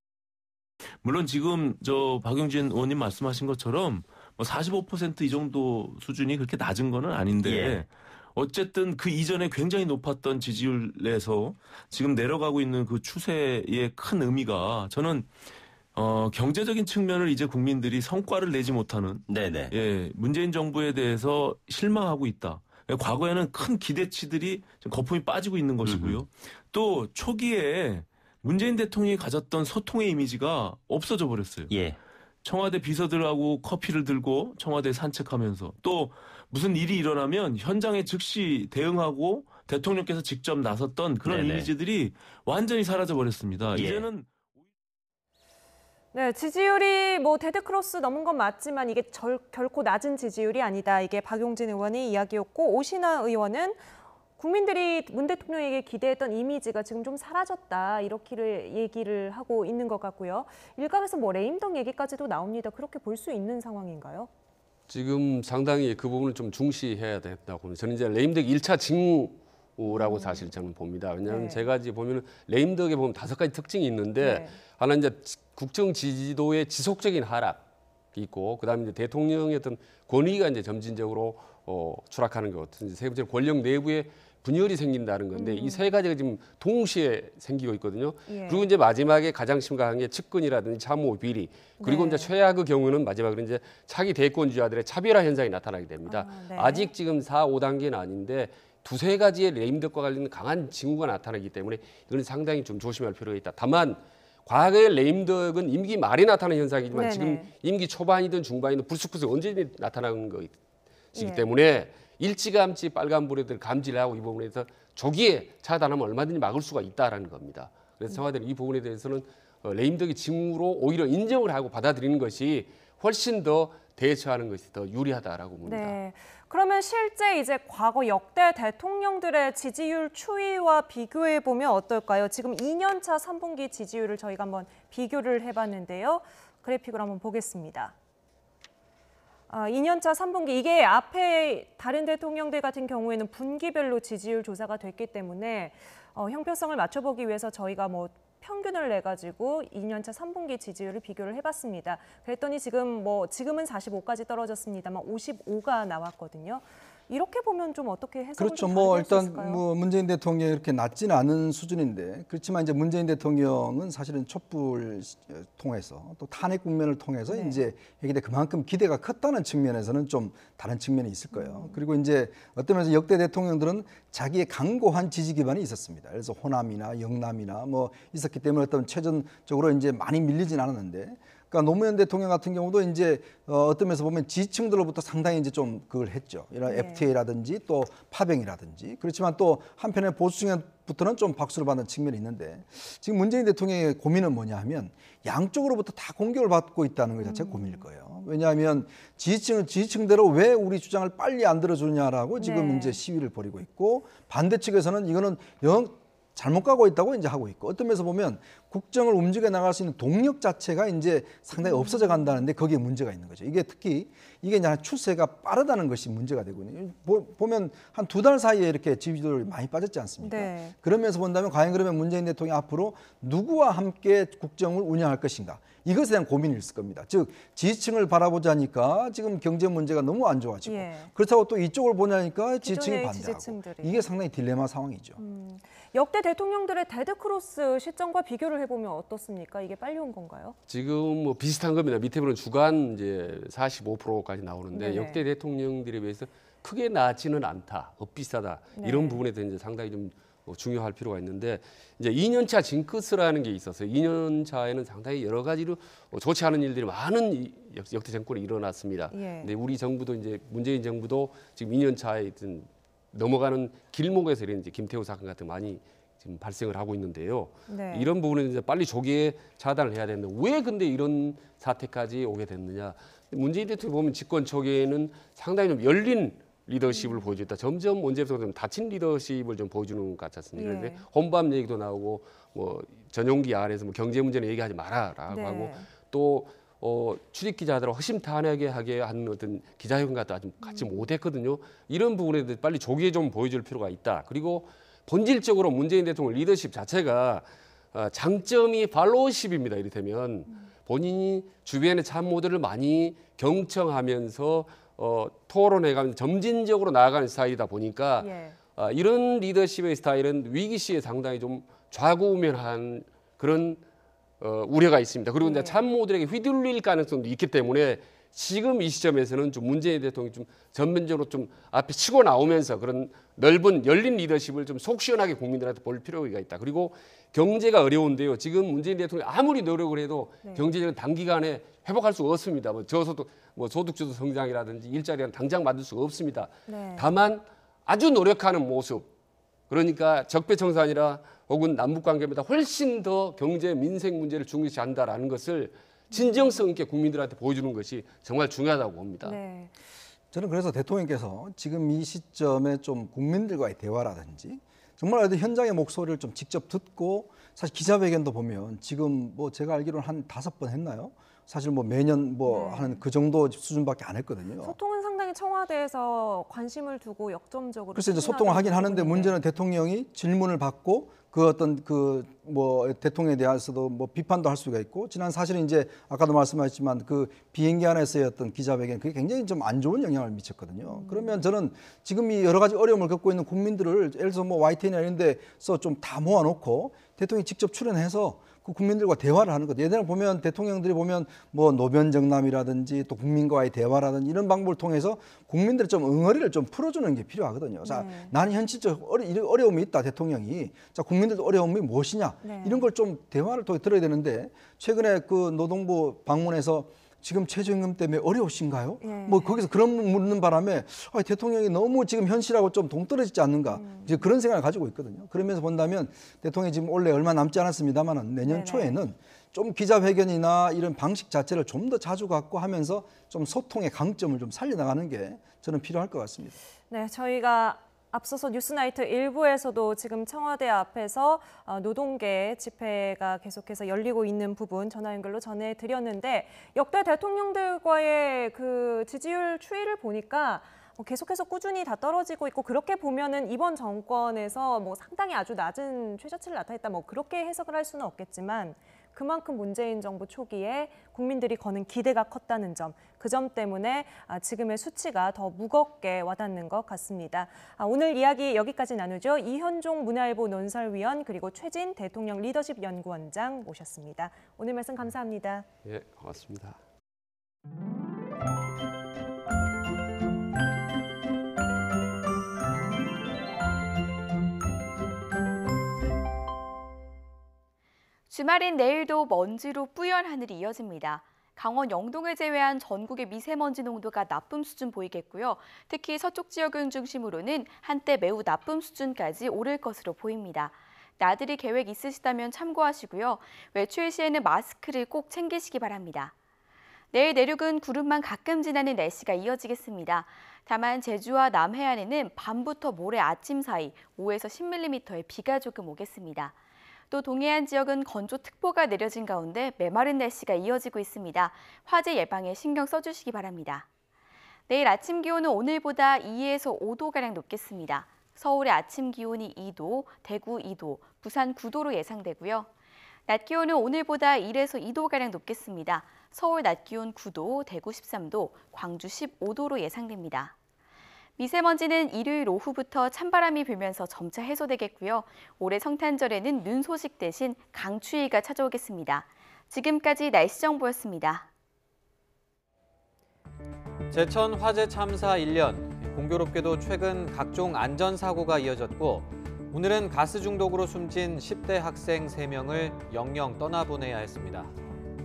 물론 지금 저 박용진 의원님 말씀하신 것처럼 뭐 45% 이 정도 수준이 그렇게 낮은 거는 아닌데 예. 어쨌든 그 이전에 굉장히 높았던 지지율에서 지금 내려가고 있는 그 추세의 큰 의미가 저는 경제적인 측면을 이제 국민들이 성과를 내지 못하는 네네. 예, 문재인 정부에 대해서 실망하고 있다. 과거에는 큰 기대치들이 좀 거품이 빠지고 있는 것이고요. 또 초기에 문재인 대통령이 가졌던 소통의 이미지가 없어져 버렸어요. 예. 청와대 비서들하고 커피를 들고 청와대 산책하면서 또 무슨 일이 일어나면 현장에 즉시 대응하고 대통령께서 직접 나섰던 그런 네네. 이미지들이 완전히 사라져 버렸습니다. 예. 이제는 네, 지지율이 뭐 데드크로스 넘은 건 맞지만 이게 결코 낮은 지지율이 아니다. 이게 박용진 의원의 이야기였고 오신환 의원은 국민들이 문 대통령에게 기대했던 이미지가 지금 좀 사라졌다. 이렇게 얘기를 하고 있는 것 같고요. 일각에서 뭐 레임덕 얘기까지도 나옵니다. 그렇게 볼 수 있는 상황인가요? 지금 상당히 그 부분을 좀 중시해야 된다고 봅니다. 저는 이제 레임덕 1차 징후라고 사실 저는 봅니다. 왜냐하면 네. 제가 이제 보면 레임덕에 보면 5가지 특징이 있는데 네. 하나 이제 국정 지지도의 지속적인 하락이 있고 그다음에 이제 대통령의 어떤 권위가 이제 점진적으로 추락하는 것 같은 세 번째 권력 내부에 분열이 생긴다는 건데 이 세 가지가 지금 동시에 생기고 있거든요. 예. 그리고 이제 마지막에 가장 심각한 게 측근이라든지 참모 비리 그리고 네. 이제 최악의 경우는 마지막으로 이제 차기 대권주자들의 차별화 현상이 나타나게 됩니다. 네. 아직 지금 4, 5단계는 아닌데 두세 가지의 레임덕과 관련된 강한 징후가 나타나기 때문에 이건 상당히 좀 조심할 필요가 있다. 다만 과거의 레임덕은 임기 말에 나타나는 현상이지만 네네. 지금 임기 초반이든 중반이든 불쑥불쑥 언제든지 나타나는 것이기 예. 때문에 일찌감치 빨간불에들 감지를 하고 이 부분에 대해서 조기에 차단하면 얼마든지 막을 수가 있다라는 겁니다. 그래서 청와대는 이 부분에 대해서는 레임덕의 징후로 오히려 인정을 하고 받아들이는 것이 훨씬 더 대처하는 것이 더 유리하다라고 봅니다. 네. 그러면 실제 이제 과거 역대 대통령들의 지지율 추이와 비교해 보면 어떨까요? 지금 2년차 3분기 지지율을 저희가 한번 비교를 해봤는데요. 그래픽을 한번 보겠습니다. 2년차 3분기 이게 앞에 다른 대통령들 같은 경우에는 분기별로 지지율 조사가 됐기 때문에 형평성을 맞춰보기 위해서 저희가 뭐 평균을 내가지고 2년차 3분기 지지율을 비교를 해봤습니다. 그랬더니 지금은 45까지 떨어졌습니다만 55가 나왔거든요. 이렇게 보면 좀 어떻게 해석을 그렇죠. 좀 뭐 다르게 할수 일단 있을까요? 뭐 문재인 대통령이 이렇게 낮지는 않은 수준인데 그렇지만 이제 문재인 대통령은 사실은 촛불 통해서 또 탄핵 국면을 통해서 네. 이제 여기에 그만큼 기대가 컸다는 측면에서는 좀 다른 측면이 있을 거예요. 그리고 이제 어떤 면에서 역대 대통령들은 자기의 강고한 지지 기반이 있었습니다. 그래서 호남이나 영남이나 뭐 있었기 때문에 어떤 최전적으로 이제 많이 밀리진 않았는데. 그러니까 노무현 대통령 같은 경우도 이제 어떤 면에서 보면 지지층들로부터 상당히 이제 좀 그걸 했죠. 이런 네. FTA라든지 또 파병이라든지 그렇지만 또 한편에 보수층부터는 좀 박수를 받는 측면이 있는데 지금 문재인 대통령의 고민은 뭐냐 하면 양쪽으로부터 다 공격을 받고 있다는 것 자체가 고민일 거예요. 왜냐하면 지지층대로 왜 우리 주장을 빨리 안 들어주냐라고 지금 네. 이제 시위를 벌이고 있고 반대 측에서는 이거는 잘못 가고 있다고 이제 하고 있고 어떤 면에서 보면 국정을 움직여 나갈 수 있는 동력 자체가 이제 상당히 없어져 간다는데 거기에 문제가 있는 거죠. 이게 특히 이게 이제 추세가 빠르다는 것이 문제가 되거든요. 보면 한 2달 사이에 이렇게 지지율이 많이 빠졌지 않습니까? 네. 그러면서 본다면 과연 그러면 문재인 대통령이 앞으로 누구와 함께 국정을 운영할 것인가? 이것에 대한 고민이 있을 겁니다. 즉 지지층을 바라보자니까 지금 경제 문제가 너무 안 좋아지고 예. 그렇다고 또 이쪽을 보냐니까 지지층이 기존의 반대하고 지지층들이. 이게 상당히 딜레마 상황이죠. 역대 대통령들의 데드크로스 시점과 비교를 해보면 어떻습니까? 이게 빨리 온 건가요? 지금 뭐 비슷한 겁니다. 밑에 보면 주간 이제 45%까지 나오는데 네네. 역대 대통령들에 비해서 크게 낮지는 않다, 비슷하다 네. 이런 부분에 대해서 이제 상당히 좀 중요할 필요가 있는데 이제 2년차 징크스라는 게 있었어요. 2년차에는 상당히 여러 가지로 좋지 않은 일들이 많은 역대 정권에 일어났습니다. 예. 근데 우리 정부도 이제 문재인 정부도 지금 2년차에 넘어가는 길목에서 이런 이제 김태우 사건 같은 거 많이 지금 발생을 하고 있는데요. 네. 이런 부분은 이제 빨리 조기에 차단을 해야 되는데 왜 근데 이런 사태까지 오게 됐느냐? 문재인 대통령 보면 집권 초기에는 상당히 좀 열린 리더십을 보여줬다. 점점 언제부터 좀 닫힌 리더십을 좀 보여주는 것 같지 않습니까? 예. 그런데 혼밥 얘기도 나오고 뭐 전용기 안에서 뭐 경제 문제는 얘기하지 마라라고 네. 하고 또 출입 기자들을 허심탄회하게 하게 하는 어떤 기자회견 같은 아주 같이 못했거든요. 이런 부분에 대해서 빨리 조기에 좀 보여줄 필요가 있다. 그리고 본질적으로 문재인 대통령 리더십 자체가 장점이 팔로우십입니다. 이를테면 본인이 주변의 참모들을 많이 경청하면서 토론해가면서 점진적으로 나아가는 스타일이다 보니까 이런 리더십의 스타일은 위기 시에 상당히 좀 좌우면한 그런 우려가 있습니다. 그리고 이제 참모들에게 휘둘릴 가능성도 있기 때문에 지금 이 시점에서는 좀 문재인 대통령이 좀 전면적으로 좀 앞에 치고 나오면서 그런 넓은 열린 리더십을 좀 속 시원하게 국민들한테 볼 필요가 있다. 그리고 경제가 어려운데요. 지금 문재인 대통령이 아무리 노력을 해도 경제적인 단기간에 회복할 수가 없습니다. 저소득, 소득주도 성장이라든지 일자리는 당장 만들 수가 없습니다. 다만 아주 노력하는 모습, 그러니까 적폐청산이라 혹은 남북관계보다 훨씬 더 경제 민생 문제를 중요시한다라는 것을 진정성 있게 국민들한테 보여주는 것이 정말 중요하다고 봅니다. 저는 그래서 대통령께서 지금 이 시점에 좀 국민들과의 대화라든지 정말 현장의 목소리를 좀 직접 듣고, 사실 기자회견도 보면 지금 제가 알기로는 한 5번 했나요? 사실 매년 하는 그 정도 수준밖에 안 했거든요. 소통은 상당히 청와대에서 관심을 두고 역점적으로. 그래서 이제 소통을 하긴 하는데 문제는 대통령이 질문을 받고 그 어떤 대통령에 대해서도 비판도 할 수가 있고, 지난 사실은 이제 아까도 말씀하셨지만 그 비행기 안에서의 어떤 기자회견, 그게 굉장히 좀 안 좋은 영향을 미쳤거든요. 그러면 저는 지금 이 여러 가지 어려움을 겪고 있는 국민들을 예를 들어서 YTN이나 이런 데서 좀 다 모아놓고 대통령이 직접 출연해서 그 국민들과 대화를 하는 것. 예전에 보면 대통령들이 보면 노변정남이라든지 또 국민과의 대화라든지 이런 방법을 통해서 국민들의 좀 응어리를 좀 풀어주는 게 필요하거든요. 자, 나는 현실적 어려움이 있다, 대통령이. 자, 국민들도 어려움이 무엇이냐, 이런 걸 좀 대화를 통해 들어야 되는데, 최근에 그 노동부 방문해서 지금 최저임금 때문에 어려우신가요? 거기서 그런 묻는 바람에 대통령이 너무 지금 현실하고 좀 동떨어지지 않는가, 이제 그런 생각을 가지고 있거든요. 그러면서 본다면 대통령이 지금 원래 얼마 남지 않았습니다만 내년 초에는 좀 기자회견이나 이런 방식 자체를 좀 더 자주 갖고 하면서 좀 소통의 강점을 좀 살려나가는 게 저는 필요할 것 같습니다. 네, 저희가 앞서서 뉴스나이트 1부에서도 지금 청와대 앞에서 노동계 집회가 계속해서 열리고 있는 부분 전화 연결로 전해드렸는데, 역대 대통령들과의 그 지지율 추이를 보니까 계속해서 꾸준히 다 떨어지고 있고, 그렇게 보면은 이번 정권에서 상당히 아주 낮은 최저치를 나타냈다, 그렇게 해석을 할 수는 없겠지만 그만큼 문재인 정부 초기에 국민들이 거는 기대가 컸다는 점, 그 점 때문에 지금의 수치가 더 무겁게 와닿는 것 같습니다. 오늘 이야기 여기까지 나누죠. 이현종 문화일보 논설위원, 그리고 최진 대통령 리더십 연구원장 모셨습니다. 오늘 말씀 감사합니다. 예, 고맙습니다. 주말인 내일도 먼지로 뿌연 하늘이 이어집니다. 강원 영동을 제외한 전국의 미세먼지 농도가 나쁨 수준 보이겠고요. 특히 서쪽 지역을 중심으로는 한때 매우 나쁨 수준까지 오를 것으로 보입니다. 나들이 계획 있으시다면 참고하시고요. 외출 시에는 마스크를 꼭 챙기시기 바랍니다. 내일 내륙은 구름만 가끔 지나는 날씨가 이어지겠습니다. 다만 제주와 남해안에는 밤부터 모레 아침 사이 5에서 10mm의 비가 조금 오겠습니다. 또 동해안 지역은 건조특보가 내려진 가운데 메마른 날씨가 이어지고 있습니다. 화재 예방에 신경 써주시기 바랍니다. 내일 아침 기온은 오늘보다 2에서 5도가량 높겠습니다. 서울의 아침 기온이 2도, 대구 2도, 부산 9도로 예상되고요. 낮 기온은 오늘보다 1에서 2도가량 높겠습니다. 서울 낮 기온 9도, 대구 13도, 광주 15도로 예상됩니다. 미세먼지는 일요일 오후부터 찬바람이 불면서 점차 해소되겠고요. 올해 성탄절에는 눈 소식 대신 강추위가 찾아오겠습니다. 지금까지 날씨 정보였습니다. 제천 화재 참사 1년, 공교롭게도 최근 각종 안전사고가 이어졌고, 오늘은 가스 중독으로 숨진 10대 학생 3명을 영영 떠나보내야 했습니다.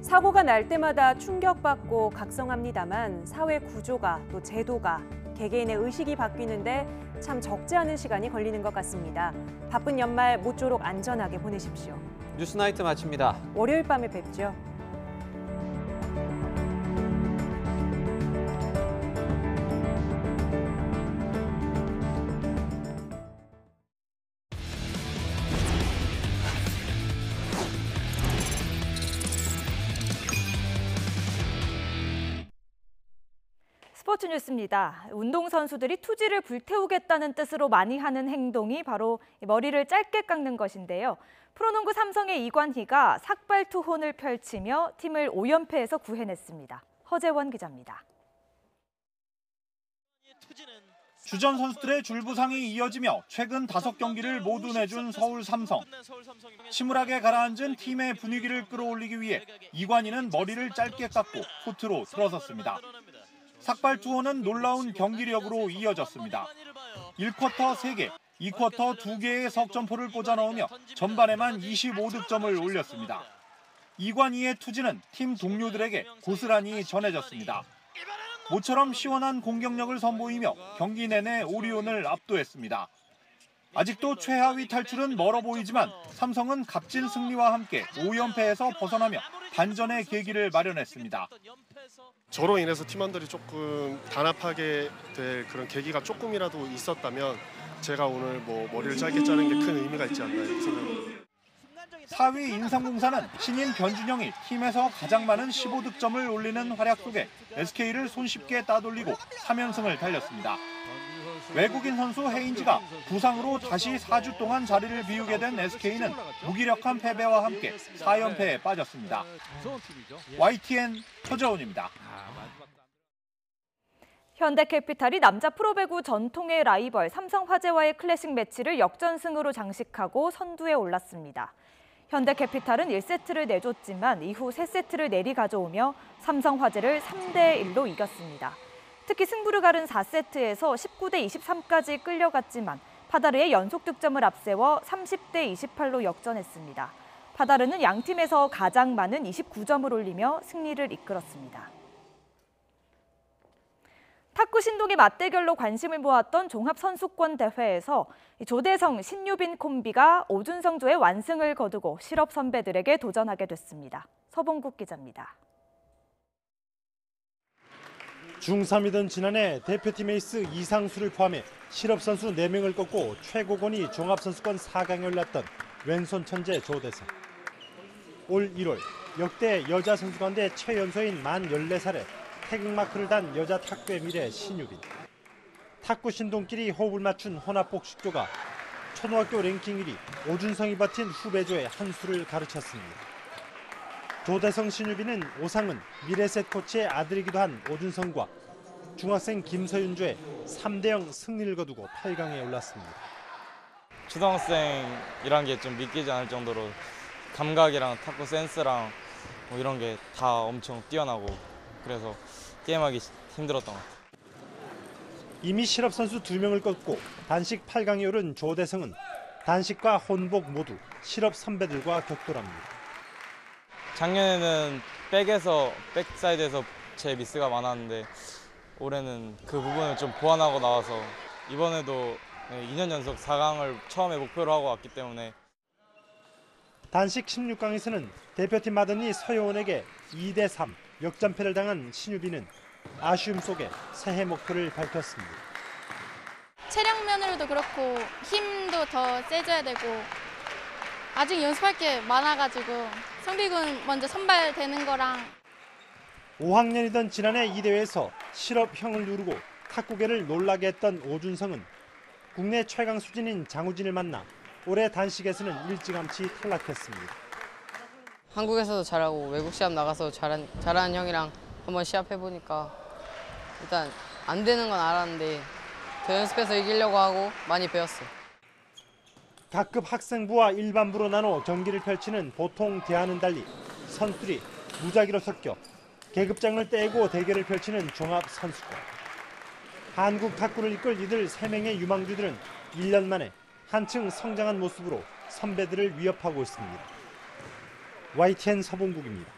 사고가 날 때마다 충격받고 각성합니다만 사회 구조가, 또 제도가, 개개인의 의식이 바뀌는데 참 적지 않은 시간이 걸리는 것 같습니다. 바쁜 연말 모쪼록 안전하게 보내십시오. 뉴스나이트 마칩니다. 월요일 밤에 뵙죠. 스포츠 뉴스입니다. 운동선수들이 투지를 불태우겠다는 뜻으로 많이 하는 행동이 바로 머리를 짧게 깎는 것인데요. 프로농구 삼성의 이관희가 삭발투혼을 펼치며 팀을 5연패에서 구해냈습니다. 허재원 기자입니다. 주전 선수들의 줄부상이 이어지며 최근 5경기를 모두 내준 서울 삼성. 침울하게 가라앉은 팀의 분위기를 끌어올리기 위해 이관희는 머리를 짧게 깎고 코트로 들어섰습니다. 삭발투혼은 놀라운 경기력으로 이어졌습니다. 1쿼터 3개, 2쿼터 2개의 석점포를 꽂아 넣으며 전반에만 25득점을 올렸습니다. 이관희의 투지는 팀 동료들에게 고스란히 전해졌습니다. 모처럼 시원한 공격력을 선보이며 경기 내내 오리온을 압도했습니다. 아직도 최하위 탈출은 멀어 보이지만 삼성은 값진 승리와 함께 5연패에서 벗어나며 반전의 계기를 마련했습니다. 저로 인해서 팀원들이 조금 단합하게 될 그런 계기가 조금이라도 있었다면 제가 오늘 머리를 짧게 자른 게 큰 의미가 있지 않나 생각합니다. 4위 인삼공사는 신인 변준영이 팀에서 가장 많은 15득점을 올리는 활약 속에 SK를 손쉽게 따돌리고 3연승을 달렸습니다. 외국인 선수 헤인즈가 부상으로 다시 4주 동안 자리를 비우게 된 SK는 무기력한 패배와 함께 4연패에 빠졌습니다. YTN 허재원입니다. 현대캐피탈이 남자 프로배구 전통의 라이벌 삼성화재와의 클래식 매치를 역전승으로 장식하고 선두에 올랐습니다. 현대캐피탈은 1세트를 내줬지만 이후 3세트를 내리 가져오며 삼성화재를 3대1로 이겼습니다. 특히 승부를 가른 4세트에서 19대 23까지 끌려갔지만 파다르의 연속 득점을 앞세워 30대 28로 역전했습니다. 파다르는 양팀에서 가장 많은 29점을 올리며 승리를 이끌었습니다. 탁구 신동의 맞대결로 관심을 모았던 종합선수권 대회에서 조대성, 신유빈 콤비가 오준성조의 완승을 거두고 실업 선배들에게 도전하게 됐습니다. 서봉국 기자입니다. 중3이던 지난해 대표팀 에이스 이상수를 포함해 실업 선수 4명을 꺾고 최고권위 종합선수권 4강에 올랐던 왼손 천재 조대성. 올 1월 역대 여자 선수 가운데 최연소인 만 14살에 태극마크를 단 여자 탁구의 미래 신유빈. 탁구 신동끼리 호흡을 맞춘 혼합복식조가 초등학교 랭킹 1위 오준성이 버틴 후배조의 한 수를 가르쳤습니다. 조대성 신유빈은 오상은 미래셋 코치의 아들이기도 한 오준성과 중학생 김서윤조의 3대0 승리를 거두고 8강에 올랐습니다. 초등학생이란 게 좀 믿기지 않을 정도로 감각이랑 탁구 센스랑 이런 게 다 엄청 뛰어나고 그래서 게임하기 힘들었던 것 같아요. 이미 실업 선수 2명을 꺾고 단식 8강에 오른 조대성은 단식과 혼복 모두 실업 선배들과 격돌합니다. 작년에는 백사이드에서 제 미스가 많았는데 올해는 그 부분을 좀 보완하고 나와서 이번에도 2년 연속 4강을 처음에 목표로 하고 왔기 때문에. 단식 16강에서는 대표팀 마더니 서효원에게 2대3 역전패를 당한 신유빈은 아쉬움 속에 새해 목표를 밝혔습니다. 체력면으로도 그렇고 힘도 더 세져야 되고 아직 연습할 게 많아가지고 성비군 먼저 선발되는 거랑 5학년이던 지난해 이 대회에서 실업형을 누르고 탁구계를 놀라게 했던 오준성은 국내 최강 수진인 장우진을 만나 올해 단식에서는 일찌감치 탈락했습니다. 한국에서도 잘하고 외국 시합 나가서 잘하는 형이랑 한번 시합해보니까 일단 안 되는 건 알았는데 더 연습해서 이기려고 하고 많이 배웠어요. 각급 학생부와 일반부로 나눠 경기를 펼치는 보통 대와는 달리 선수들이 무작위로 섞여 계급장을 떼고 대결을 펼치는 종합선수권. 한국 탁구를 이끌 이들 3명의 유망주들은 1년 만에 한층 성장한 모습으로 선배들을 위협하고 있습니다. YTN 서봉국입니다.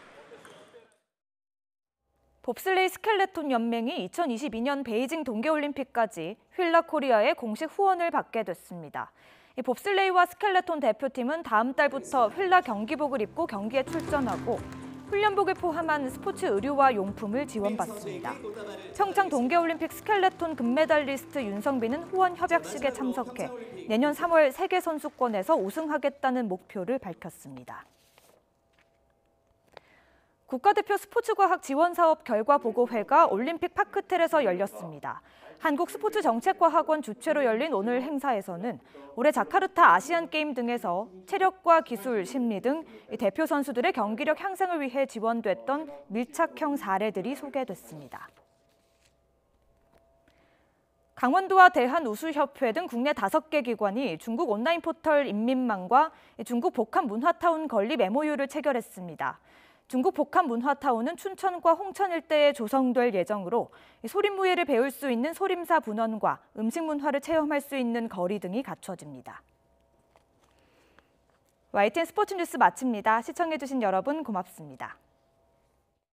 봅슬레이 스켈레톤 연맹이 2022년 베이징 동계올림픽까지 휠라 코리아의 공식 후원을 받게 됐습니다. 이 봅슬레이와 스켈레톤 대표팀은 다음 달부터 휠라 경기복을 입고 경기에 출전하고 훈련복을 포함한 스포츠 의류와 용품을 지원받습니다. 평창 동계올림픽 스켈레톤 금메달리스트 윤성빈은 후원 협약식에 참석해 내년 3월 세계선수권에서 우승하겠다는 목표를 밝혔습니다. 국가대표 스포츠과학 지원사업 결과보고회가 올림픽 파크텔에서 열렸습니다. 한국스포츠정책과학원 주최로 열린 오늘 행사에서는 올해 자카르타 아시안게임 등에서 체력과 기술, 심리 등 대표 선수들의 경기력 향상을 위해 지원됐던 밀착형 사례들이 소개됐습니다. 강원도와 대한우수협회 등 국내 5개 기관이 중국 온라인 포털 인민망과 중국 복합문화타운 건립 MOU를 체결했습니다. 중국 복합문화타운은 춘천과 홍천 일대에 조성될 예정으로 소림무예를 배울 수 있는 소림사 분원과 음식 문화를 체험할 수 있는 거리 등이 갖춰집니다. YTN 스포츠 뉴스 마칩니다. 시청해주신 여러분 고맙습니다.